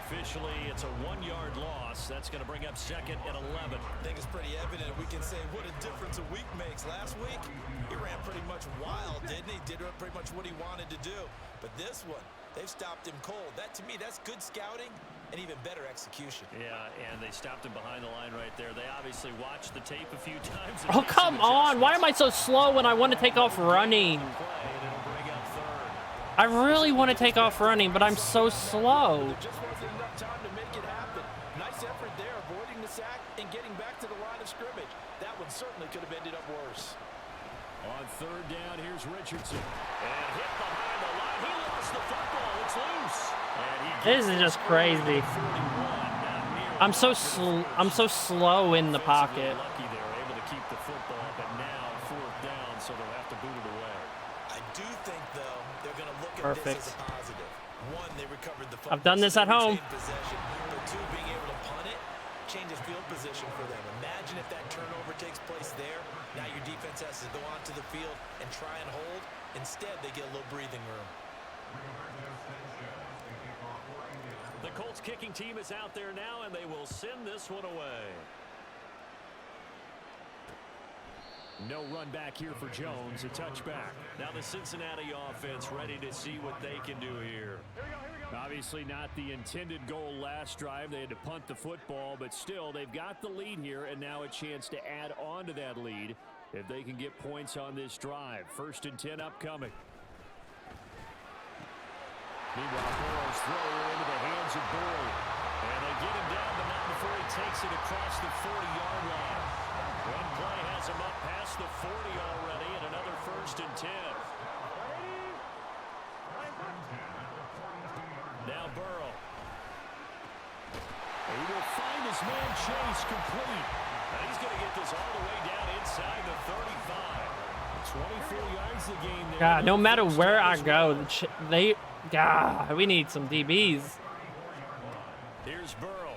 Speaker 3: Officially, it's a 1-yard loss. That's going to bring up second and 11.
Speaker 5: I think it's pretty evident. We can say what a difference a week makes. Last week, he ran pretty much wild, didn't he? Did pretty much what he wanted to do. But this one, they've stopped him cold. That, to me, that's good scouting and even better execution.
Speaker 3: Yeah, and they stopped him behind the line right there. They obviously watched the tape a few times.
Speaker 1: Oh, come on. Why am I so slow when I want to take off running? I really want to take off running, but I'm so slow.
Speaker 6: There just wasn't enough time to make it happen. Nice effort there, avoiding the sack and getting back to the line of scrimmage. That one certainly could have ended up worse.
Speaker 3: On third down, here's Richardson. And hit behind the line. He lost the football. It's loose.
Speaker 1: This is just crazy. I'm so slow in the pocket.
Speaker 3: Lucky they were able to keep the football, but now fourth down, so they'll have to boot it away.
Speaker 5: I do think, though, they're going to look at this as a positive. One, they recovered the football.
Speaker 1: I've done this at home.
Speaker 5: Possession, but two, being able to punt it changes field position for them. Imagine if that turnover takes place there. Now your defense has to go onto the field and try and hold. Instead, they get a little breathing room.
Speaker 3: The Colts kicking team is out there now, and they will send this one away. No run back here for Jones, a touchback. Now the Cincinnati offense ready to see what they can do here. Obviously not the intended goal last drive. They had to punt the football, but still they've got the lead here, and now a chance to add on to that lead if they can get points on this drive. First and 10 upcoming. Meanwhile, Burrow's throw into the hands of Boyd. And they get him down, but not before he takes it across the 40-yard line. One play has him up past the 40 already, and another first and 10. Now Burrow. He will find his man Chase complete. And he's going to get this all the way down inside the 35. 24 yards the game there.
Speaker 1: God, no matter where I go, God, we need some DBs.
Speaker 3: Here's Burrow.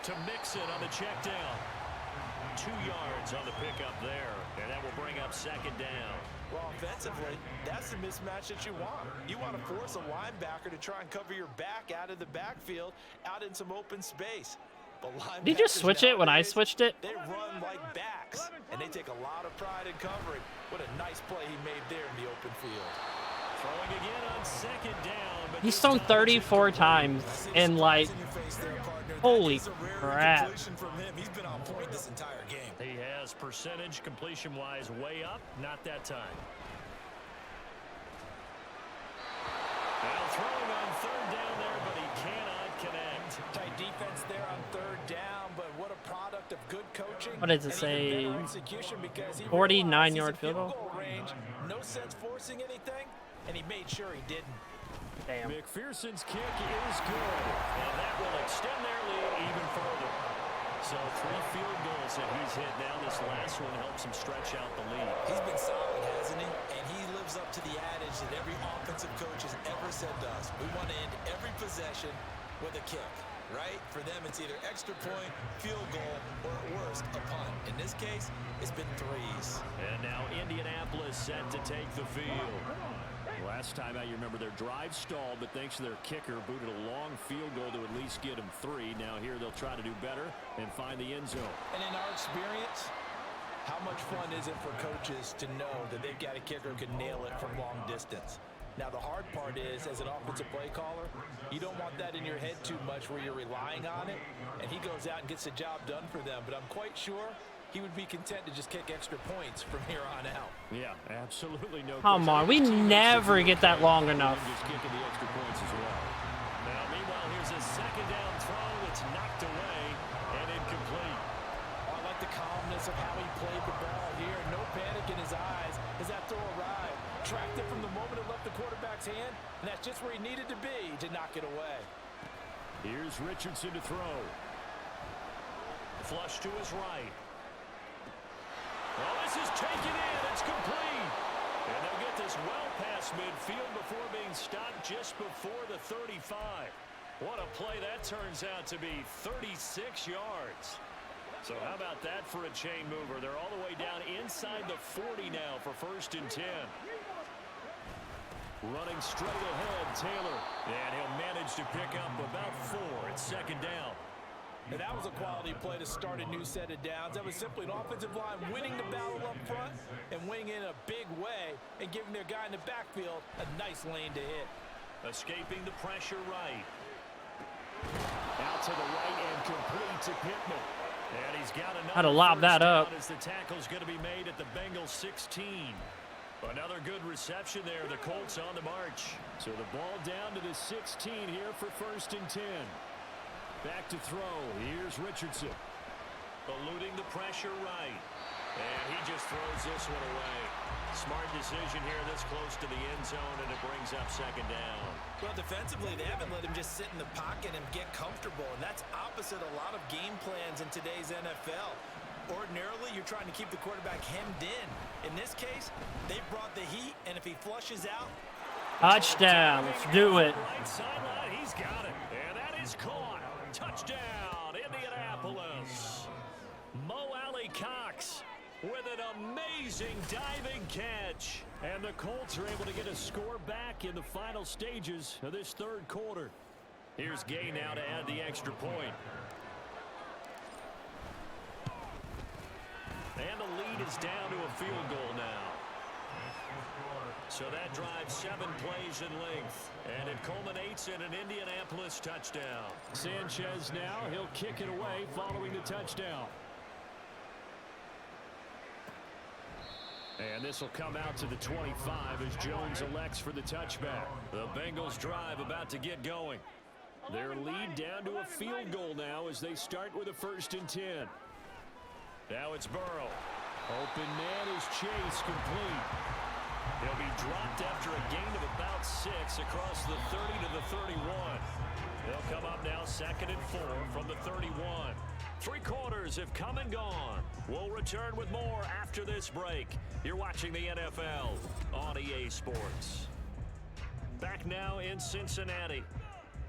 Speaker 3: To Mixon on the check down. 2 yards on the pickup there. And that will bring up second down.
Speaker 6: Well, offensively, that's the mismatch that you want. You want to force a linebacker to try and cover your back out of the backfield, out in some open space.
Speaker 1: Did you just switch it when I switched it?
Speaker 6: They run like backs, and they take a lot of pride in covering. What a nice play he made there in the open field.
Speaker 3: Throwing again on second down. But
Speaker 1: He's thrown 34 times, and like, holy crap.
Speaker 5: He's been on point this entire game.
Speaker 3: He has percentage completion-wise way up. Not that time. Now throwing on third down there, but he cannot connect.
Speaker 6: Tight defense there on third down, but what a product of good coaching.
Speaker 1: What does it say?
Speaker 6: 49-yard
Speaker 1: field goal?
Speaker 6: range. No sense forcing anything, and he made sure he didn't.
Speaker 1: Damn.
Speaker 3: McPherson's kick is good, and that will extend their lead even further. So 3 field goals that he's hit now. This last one helps him stretch out the lead.
Speaker 5: He's been solid, hasn't he? And he lives up to the adage that every offensive coach has ever said to us. We want to end every possession with a kick, right? For them, it's either extra point, field goal, or at worst, a punt. In this case, it's been threes.
Speaker 3: And now Indianapolis set to take the field. Last time out, you remember their drive stalled, but thanks to their kicker, booted a long field goal to at least get them 3. Now here they'll try to do better and find the end zone.
Speaker 6: And in our experience, how much fun is it for coaches to know that they've got a kicker who can nail it from long distance? Now, the hard part is, as an offensive play caller, you don't want that in your head too much where you're relying on it, and he goes out and gets the job done for them. But I'm quite sure he would be content to just kick extra points from here on out.
Speaker 3: Yeah, absolutely no.
Speaker 1: Come on, we never get that long enough.
Speaker 3: Just kicking the extra points as well.
Speaker 4: Now, meanwhile, here's a second down throw that's knocked away and incomplete.
Speaker 6: I like the calmness of how he played the ball here. No panic in his eyes as that throw arrived. Tracked it from the moment it left the quarterback's hand, and that's just where he needed to be to knock it away.
Speaker 3: Here's Richardson to throw.
Speaker 4: Flush to his right. Well, this is taken in. It's complete. And they'll get this well past midfield before being stopped just before the 35. What a play that turns out to be, 36 yards. So how about that for a chain mover? They're all the way down inside the 40 now for 1st and 10. Running straight ahead, Taylor. And he'll manage to pick up about 4. It's 2nd down.
Speaker 6: And that was a quality play to start a new set of downs. That was simply an offensive line winning the battle up front and winning in a big way and giving their guy in the backfield a nice lane to hit.
Speaker 4: Escaping the pressure right.
Speaker 3: Out to the right and complete to Pittman.
Speaker 4: And he's got another
Speaker 1: Had to lob that
Speaker 4: first
Speaker 1: up.
Speaker 4: down as the tackle's going to be made at the Bengals 16. Another good reception there. The Colts on the march.
Speaker 3: So the ball down to the 16 here for 1st and 10. Back to throw. Here's Richardson.
Speaker 4: Eluding the pressure right. And he just throws this one away. Smart decision here this close to the end zone, and it brings up 2nd down.
Speaker 5: Well, defensively, they haven't let him just sit in the pocket and get comfortable, and that's opposite a lot of game plans in today's NFL. Ordinarily, you're trying to keep the quarterback hemmed in. In this case, they brought the heat, and if he flushes out...
Speaker 1: Touchdown. Let's do it.
Speaker 4: Right sideline, he's got it. And that is caught. Touchdown, Indianapolis. Mo Alley Cox with an amazing diving catch.
Speaker 3: And the Colts are able to get a score back in the final stages of this 3rd quarter.
Speaker 4: Here's Gay now to add the extra point. And the lead is down to a field goal now. So that drives 7 plays in length. And it culminates in an Indianapolis touchdown.
Speaker 3: Sanchez now, he'll kick it away following the touchdown. And this will come out to the 25 as Jones elects for the touchback.
Speaker 4: The Bengals drive about to get going.
Speaker 3: Their lead down to a field goal now as they start with a 1st and 10.
Speaker 4: Now it's Burrow.
Speaker 3: Open man is Chase, complete.
Speaker 4: He'll be dropped after a gain of about 6 across the 30 to the 31. They'll come up now 2nd and 4 from the 31. 3 quarters have come and gone. We'll return with more after this break. You're watching the NFL on EA Sports. Back now in Cincinnati.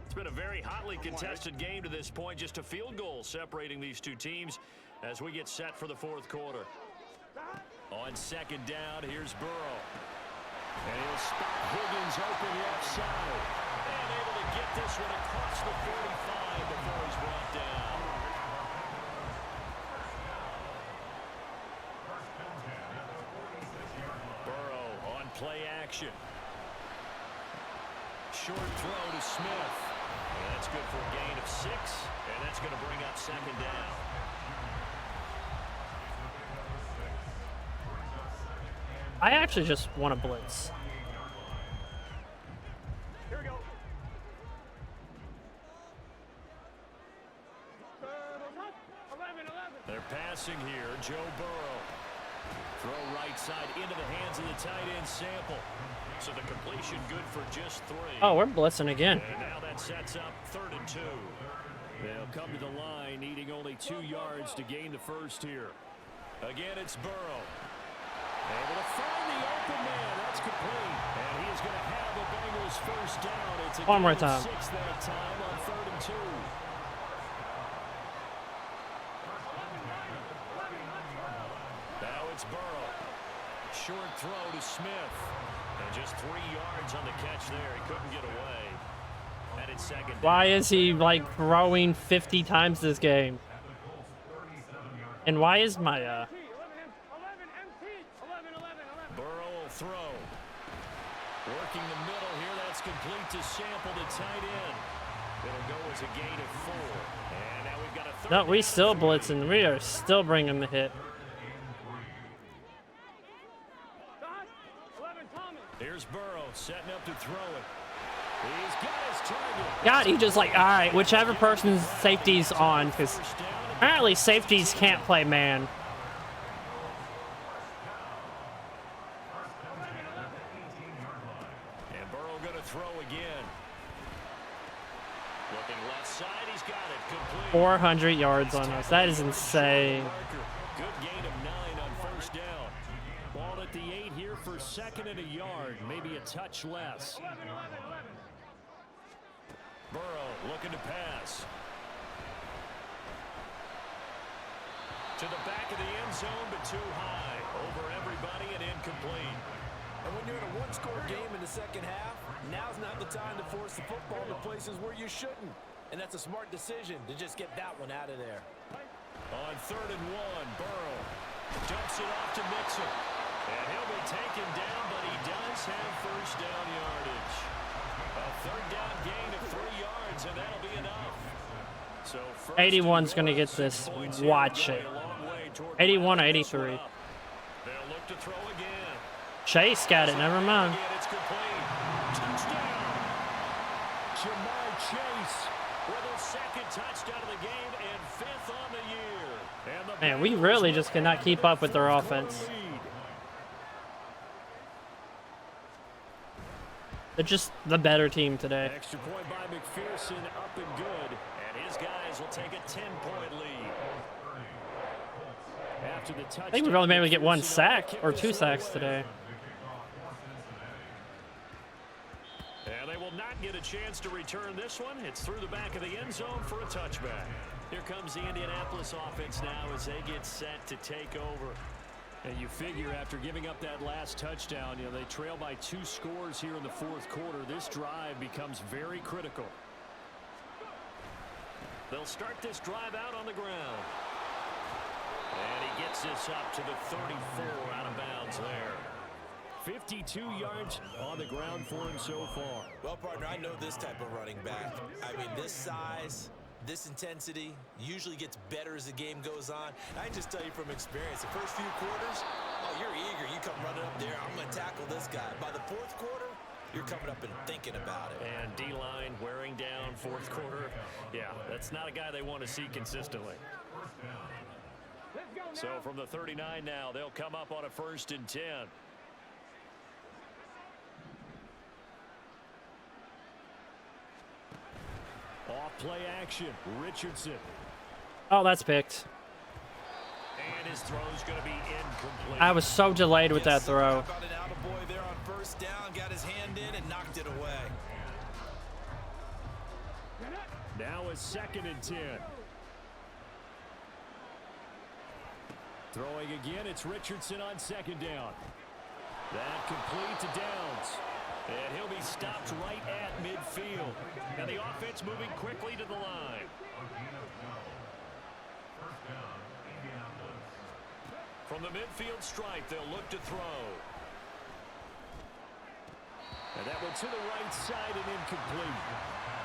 Speaker 4: It's been a very hotly contested game to this point. Just a field goal separating these two teams as we get set for the 4th quarter. On 2nd down, here's Burrow.
Speaker 3: And he'll spot Higgins open left side.
Speaker 4: And able to get this one across the 45 before he's brought down. Burrow on play action. Short throw to Smith. And that's good for a gain of 6. And that's going to bring up 2nd down.
Speaker 1: I actually just want to blitz.
Speaker 4: Here we go. They're passing here. Joe Burrow. Throw right side into the hands of the tight end Sample. So the completion good for just 3.
Speaker 1: Oh, we're blitzing again.
Speaker 4: And now that sets up 3rd and 2.
Speaker 3: They'll come to the line, needing only 2 yards to gain the first here.
Speaker 4: Again, it's Burrow.
Speaker 3: Able to find the open man. That's complete. And he is going to have the Bengals first down. It's a
Speaker 1: One more
Speaker 3: gain of
Speaker 1: time.
Speaker 3: 6 that time on 3rd and 2.
Speaker 4: Now it's Burrow.
Speaker 3: Short throw to Smith. And just 3 yards on the catch there. He couldn't get away. And it's second down.
Speaker 1: Why is he like throwing 50 times this game? And why is my
Speaker 3: Burrow will throw. Working the middle here. That's complete to Sample, the tight end. It'll go as a gain of 4. And now we've got a third.
Speaker 1: No, we still blitzing. We are still bringing the hit.
Speaker 3: Here's Burrow setting up to throw it. He's got his target.
Speaker 1: God, he just like, all right, whichever person's safety's on, because apparently safeties can't play man.
Speaker 3: And Burrow going to throw again. Looking left side, he's got it complete.
Speaker 1: 400 yards on us. That is insane.
Speaker 3: Good gain of 9 on first down. Ball at the 8 here for second and a yard, maybe a touch less. Burrow looking to pass. To the back of the end zone, but too high. Over everybody and incomplete.
Speaker 6: And when you're in a one-score game in the second half, now's not the time to force the football to places where you shouldn't. And that's a smart decision to just get that one out of there.
Speaker 3: On 3rd and 1, Burrow dumps it off to Mixon. And he'll be taken down, but he does have first down yardage. A 3rd down gain of 3 yards, and that'll be enough. So
Speaker 1: 81's going to get this. Watch it. 81 or 83.
Speaker 3: They'll look to throw again.
Speaker 1: Chase got it. Never mind.
Speaker 3: It's complete. Touchdown. Jamar Chase with his 2nd touchdown of the game and 5th on the year. And the
Speaker 1: Man, we really just cannot keep up with their offense. They're just the better team today.
Speaker 3: Extra point by McPherson, up and good. And his guys will take a 10-point lead. After the touchdown,
Speaker 1: I think we've only been able to get 1 sack or 2 sacks today.
Speaker 3: And they will not get a chance to return this one. It's through the back of the end zone for a touchback. Here comes the Indianapolis offense now as they get set to take over. And you figure after giving up that last touchdown, you know, they trail by 2 scores here in the 4th quarter. This drive becomes very critical. They'll start this drive out on the ground. And he gets this up to the 34 out of bounds there. 52 yards on the ground for him so far.
Speaker 5: Well, partner, I know this type of running back. I mean, this size, this intensity usually gets better as the game goes on. I can just tell you from experience, the first few quarters, oh, you're eager. You come running up there, I'm going to tackle this guy. By the 4th quarter, you're coming up and thinking about it.
Speaker 3: And D-line wearing down 4th quarter. Yeah, that's not a guy they want to see consistently. So from the 39 now, they'll come up on a 1st and 10. Off play action, Richardson.
Speaker 1: Oh, that's picked.
Speaker 3: And his throw's going to be incomplete.
Speaker 1: I was so delayed with that throw.
Speaker 5: About an attaboy there on 1st down, got his hand in and knocked it away.
Speaker 3: Now a 2nd and 10. Throwing again, it's Richardson on 2nd down. That complete to Downs. And he'll be stopped right at midfield. And the offense moving quickly to the line. From the midfield stripe, they'll look to throw. And that went to the right side and incomplete.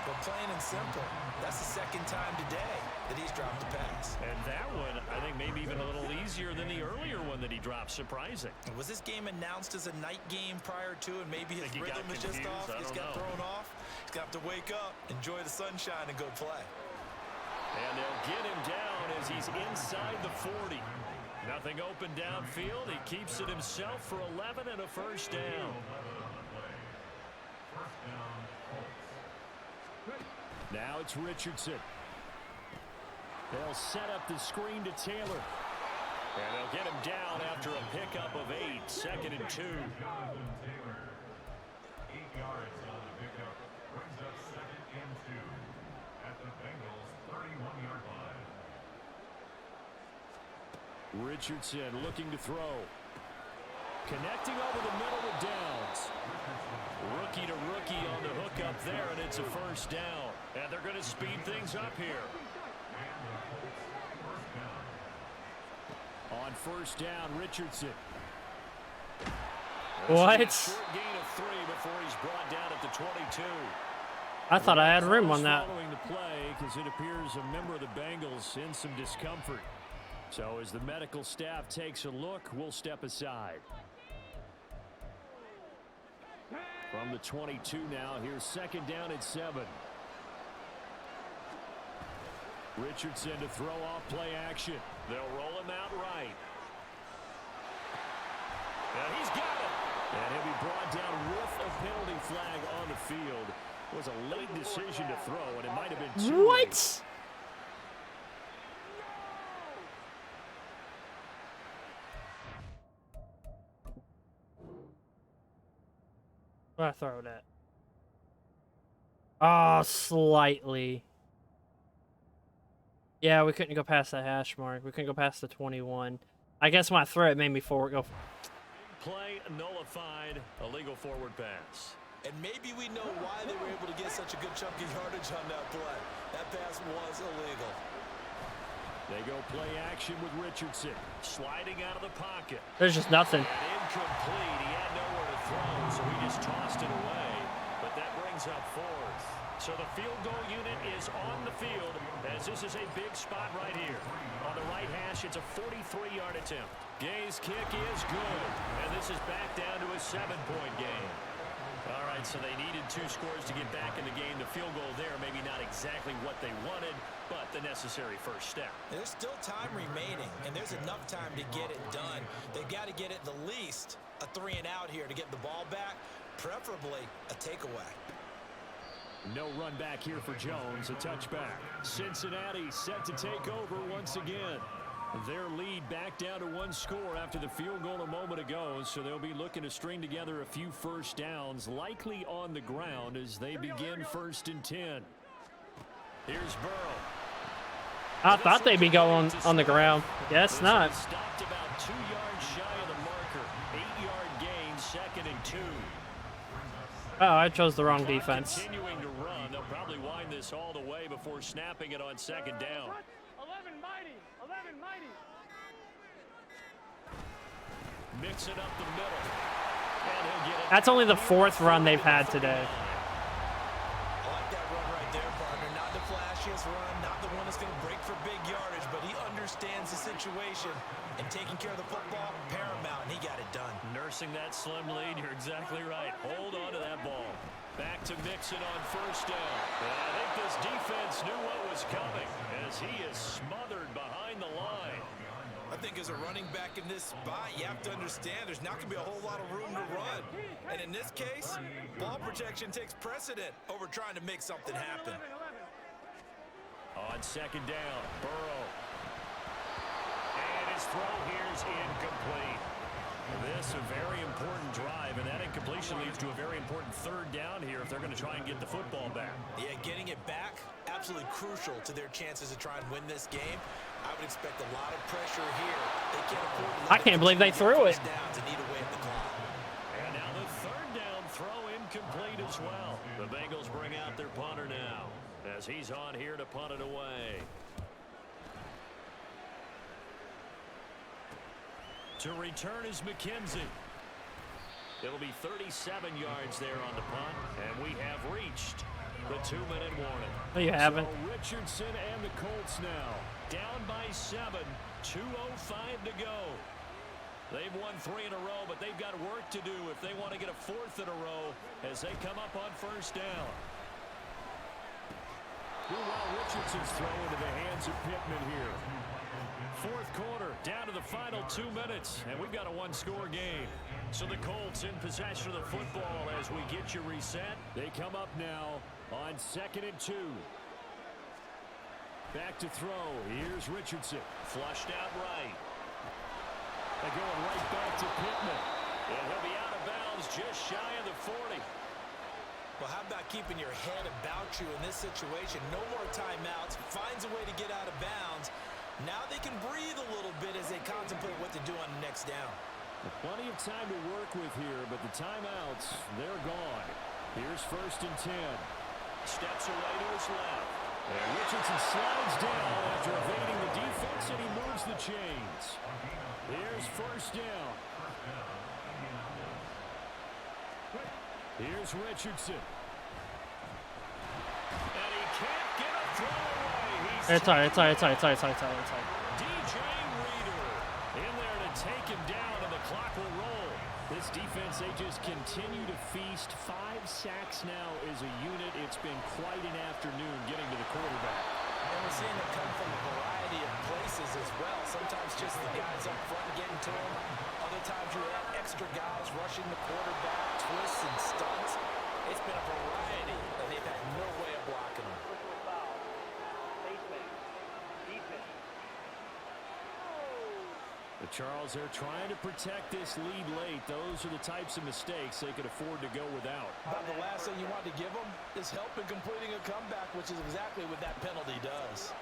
Speaker 5: But plain and simple, that's the 2nd time today that he's dropped the pass.
Speaker 3: And that one, I think, maybe even a little easier than the earlier one that he dropped. Surprising.
Speaker 5: Was this game announced as a night game prior to, and maybe his rhythm is just off? He's got thrown off. He's got to wake up, enjoy the sunshine, and go play.
Speaker 3: And they'll get him down as he's inside the 40. Nothing open downfield. He keeps it himself for 11 and a 1st down. Now it's Richardson. They'll set up the screen to Taylor. And they'll get him down after a pickup of 8. 2nd and 2.
Speaker 7: 8 yards on the pickup. Brings up 2nd and 2 at the Bengals 31-yard line.
Speaker 3: Richardson looking to throw. Connecting over the middle with Downs. Rookie to rookie on the hook up there, and it's a first down. And they're going to speed things up here. On first down, Richardson.
Speaker 1: What?
Speaker 3: Short gain of 3 before he's brought down at the 22.
Speaker 1: I thought I had room on that.
Speaker 3: Following the play, because it appears a member of the Bengals in some discomfort. So as the medical staff takes a look, we'll step aside. From the 22 now, here's second down at 7. Richardson to throw off play action. They'll roll him out right. And he's got it. And he'll be brought down with a penalty flag on the field. It was a late decision to throw, and it might have been too
Speaker 1: What?
Speaker 3: late.
Speaker 1: Where I throw it at? Oh, slightly. Yeah, we couldn't go past the hash mark. We couldn't go past the 21. I guess when I threw it, made me forward go.
Speaker 3: Play nullified, a legal forward pass.
Speaker 5: And maybe we know why they were able to get such a good chunk of yardage on that play. That pass was illegal.
Speaker 3: They go play action with Richardson. Sliding out of the pocket.
Speaker 1: There's just nothing.
Speaker 3: And incomplete. He had nowhere to throw, so he just tossed it away. But that brings up 4th. So the field goal unit is on the field, as this is a big spot right here. On the right hash, it's a 43-yard attempt. Gay's kick is good, and this is back down to a 7-point game. All right, so they needed 2 scores to get back in the game. The field goal there, maybe not exactly what they wanted, but the necessary first step.
Speaker 5: There's still time remaining, and there's enough time to get it done. They've got to get it the least a 3-and-out here to get the ball back, preferably a takeaway.
Speaker 3: No run back here for Jones, a touchback. Cincinnati set to take over once again. Their lead back down to 1 score after the field goal a moment ago, so they'll be looking to string together a few first downs, likely on the ground as they begin 1st and 10. Here's Burrow.
Speaker 1: I thought they'd be going on the ground. Guess not.
Speaker 3: Stopped about 2 yards shy of the marker. 8-yard gain, 2nd and 2.
Speaker 1: Oh, I chose the wrong defense.
Speaker 3: Continuing to run, they'll probably wind this all the way before snapping it on 2nd down.
Speaker 8: 11 mighty.
Speaker 3: Mix it up the middle. And he'll get it.
Speaker 1: That's only the 4th run they've had today.
Speaker 5: I like that run right there, partner. Not the flashiest run, not the one that's going to break for big yardage, but he understands the situation, and taking care of the football, paramount, and he got it done.
Speaker 3: Nursing that slim lead, you're exactly right. Hold on to that ball. Back to Mixon on 1st down. And I think this defense knew what was coming as he is smothered behind the line.
Speaker 5: I think as a running back in this spot, you have to understand there's not going to be a whole lot of room to run. And in this case, ball protection takes precedent over trying to make something happen.
Speaker 3: On 2nd down, Burrow. And his throw here is incomplete. This a very important drive, and that incompletion leads to a very important 3rd down here if they're going to try and get the football back.
Speaker 5: Yeah, getting it back, absolutely crucial to their chances to try and win this game. I would expect a lot of pressure here. They can't afford to
Speaker 1: I can't believe they threw it.
Speaker 5: down to need away at the clock.
Speaker 3: And now the 3rd down throw incomplete as well. The Bengals bring out their punter now as he's on here to punt it away. To return is McKenzie. It'll be 37 yards there on the punt, and we have reached the 2-minute warning.
Speaker 1: No, you haven't.
Speaker 3: So Richardson and the Colts now down by 7, 2:05 to go. They've won 3 in a row, but they've got work to do if they want to get a 4th in a row as they come up on 1st down. Meanwhile, Richardson's throw into the hands of Pittman here. 4th quarter, down to the final 2 minutes, and we've got a 1-score game. So the Colts in possession of the football as we get you reset. They come up now on 2nd and 2. Back to throw. Here's Richardson. Flushed out right. They're going right back to Pittman. And he'll be out of bounds just shy of the 40.
Speaker 5: Well, how about keeping your head about you in this situation? No more timeouts. Finds a way to get out of bounds. Now they can breathe a little bit as they contemplate what to do on the next down.
Speaker 3: Plenty of time to work with here, but the timeouts, they're gone. Here's 1st and 10.
Speaker 4: Steps away to his left.
Speaker 3: And Richardson slides down after evading the defense, and he moves the chains. Here's 1st down. Here's Richardson.
Speaker 4: And he can't get a throw away.
Speaker 1: It's all right.
Speaker 3: DJ Reader in there to take him down, and the clock will roll. This defense, they just continue to feast. 5 sacks now as a unit. It's been quite an afternoon getting to the quarterback.
Speaker 6: And we're seeing it come from a variety of places as well. Sometimes just the guys up front getting to him. Other times you have extra guys rushing the quarterback, twists and stunts. It's been a variety, and they've had no way of blocking him.
Speaker 3: The Charles, they're trying to protect this lead late. Those are the types of mistakes they could afford to go without.
Speaker 6: But the last thing you want to give them is help in completing a comeback, which is exactly what that penalty does.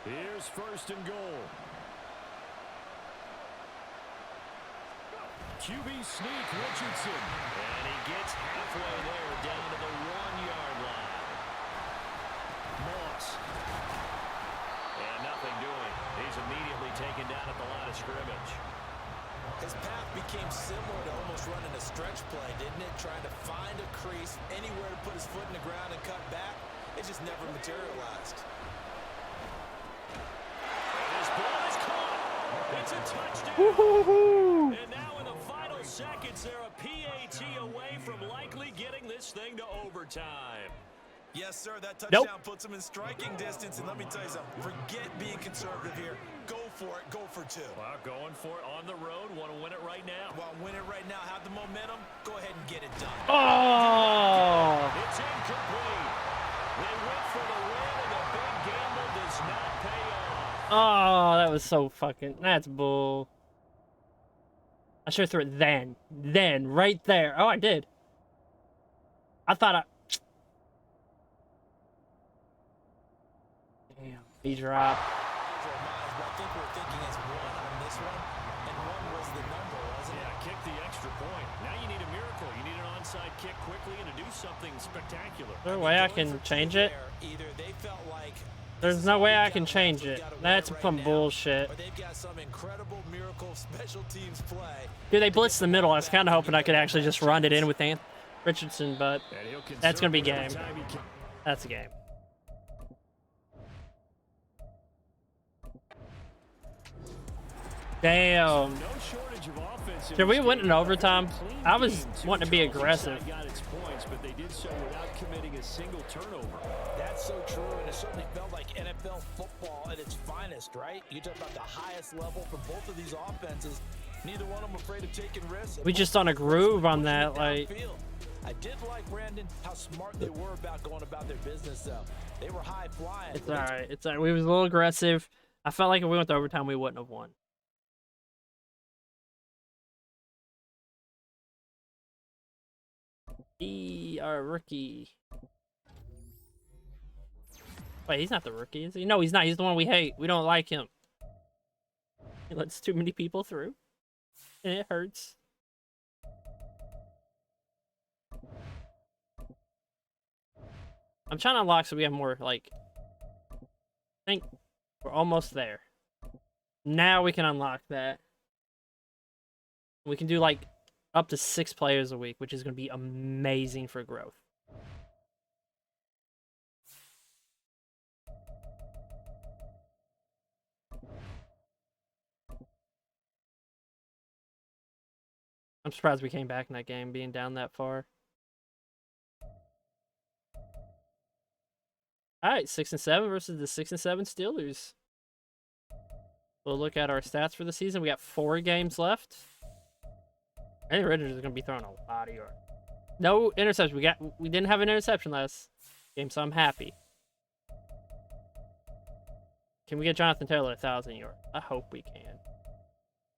Speaker 3: Here's 1st and goal. QB sneak, Richardson.
Speaker 4: And he gets halfway there, down to the 1-yard line.
Speaker 3: Moss.
Speaker 4: And nothing doing. He's immediately taken down at the line of scrimmage.
Speaker 5: His path became similar to almost running a stretch play, didn't it? Trying to find a crease, anywhere to put his foot in the ground and cut back. It just never materialized.
Speaker 4: This ball is caught. It's a touchdown. And now in the final seconds, they're a PAT away from likely getting this thing to overtime.
Speaker 5: Yes, sir, that touchdown puts him in striking distance. And let me tell you something, forget being conservative here. Go for it, go for 2.
Speaker 4: Well, going for it on the road. Want to win it right now.
Speaker 5: Well, win it right now, have the momentum. Go ahead and get it done.
Speaker 1: Oh!
Speaker 4: It's incomplete. They went for the win, and the big gamble does not pay off.
Speaker 1: Oh, that was so fucking... That's bull. I should have threw it then. Then, right there. Oh, I did. I thought I... Damn. He dropped.
Speaker 5: I think we're thinking it's 1 on this one, and 1 was the number, wasn't it?
Speaker 3: Yeah, kick the extra point. Now you need a miracle. You need an onside kick quickly and to do something spectacular.
Speaker 1: Is there a way I can change it?
Speaker 5: Either they felt like
Speaker 1: There's no way I can change it. That's some bullshit.
Speaker 5: or they've got some incredible miracle special teams play.
Speaker 1: Dude, they blitzed the middle. I was kind of hoping I could actually just run it in with Richardson, but that's going to be game. That's a game. Damn.
Speaker 3: No shortage of offense.
Speaker 1: Should we win in overtime? I was wanting to be aggressive.
Speaker 3: Got its points, but they did so without committing a single turnover.
Speaker 6: That's so true, and it certainly felt like NFL football at its finest, right? You talk about the highest level for both of these offenses. Neither one of them afraid of taking risks.
Speaker 1: We just on a groove on that, like...
Speaker 6: I did like, Brandon, how smart they were about going about their business, though. They were high flying.
Speaker 1: It's all right. It's all right. We was a little aggressive. I felt like if we went to overtime, we wouldn't have won. Our rookie. Wait, he's not the rookie, is he? No, he's not. He's the one we hate. We don't like him. He lets too many people through. And it hurts. I'm trying to unlock so we have more, like... I think we're almost there. Now we can unlock that. We can do, like, up to 6 players a week, which is going to be amazing for growth. I'm surprised we came back in that game, being down that far. Alright, 6-7 versus the 6-7 Steelers. We'll look at our stats for the season. We got 4 games left. I think Richards is going to be throwing a lot of yards. No interception. We didn't have an interception last game, so I'm happy. Can we get Jonathan Taylor 1,000 yards? I hope we can.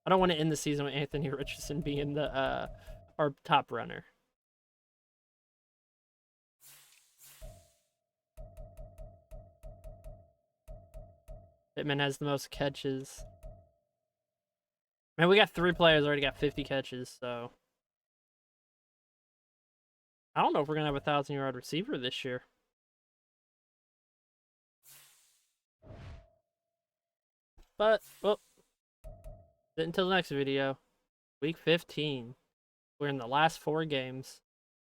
Speaker 1: I don't want to end the season with Anthony Richardson being the our top runner. Pittman has the most catches. Man, we got 3 players already got 50 catches, so I don't know if we're gonna have a 1,000-yard receiver this year. But, well, until the next video. Week 15. We're in the last 4 games.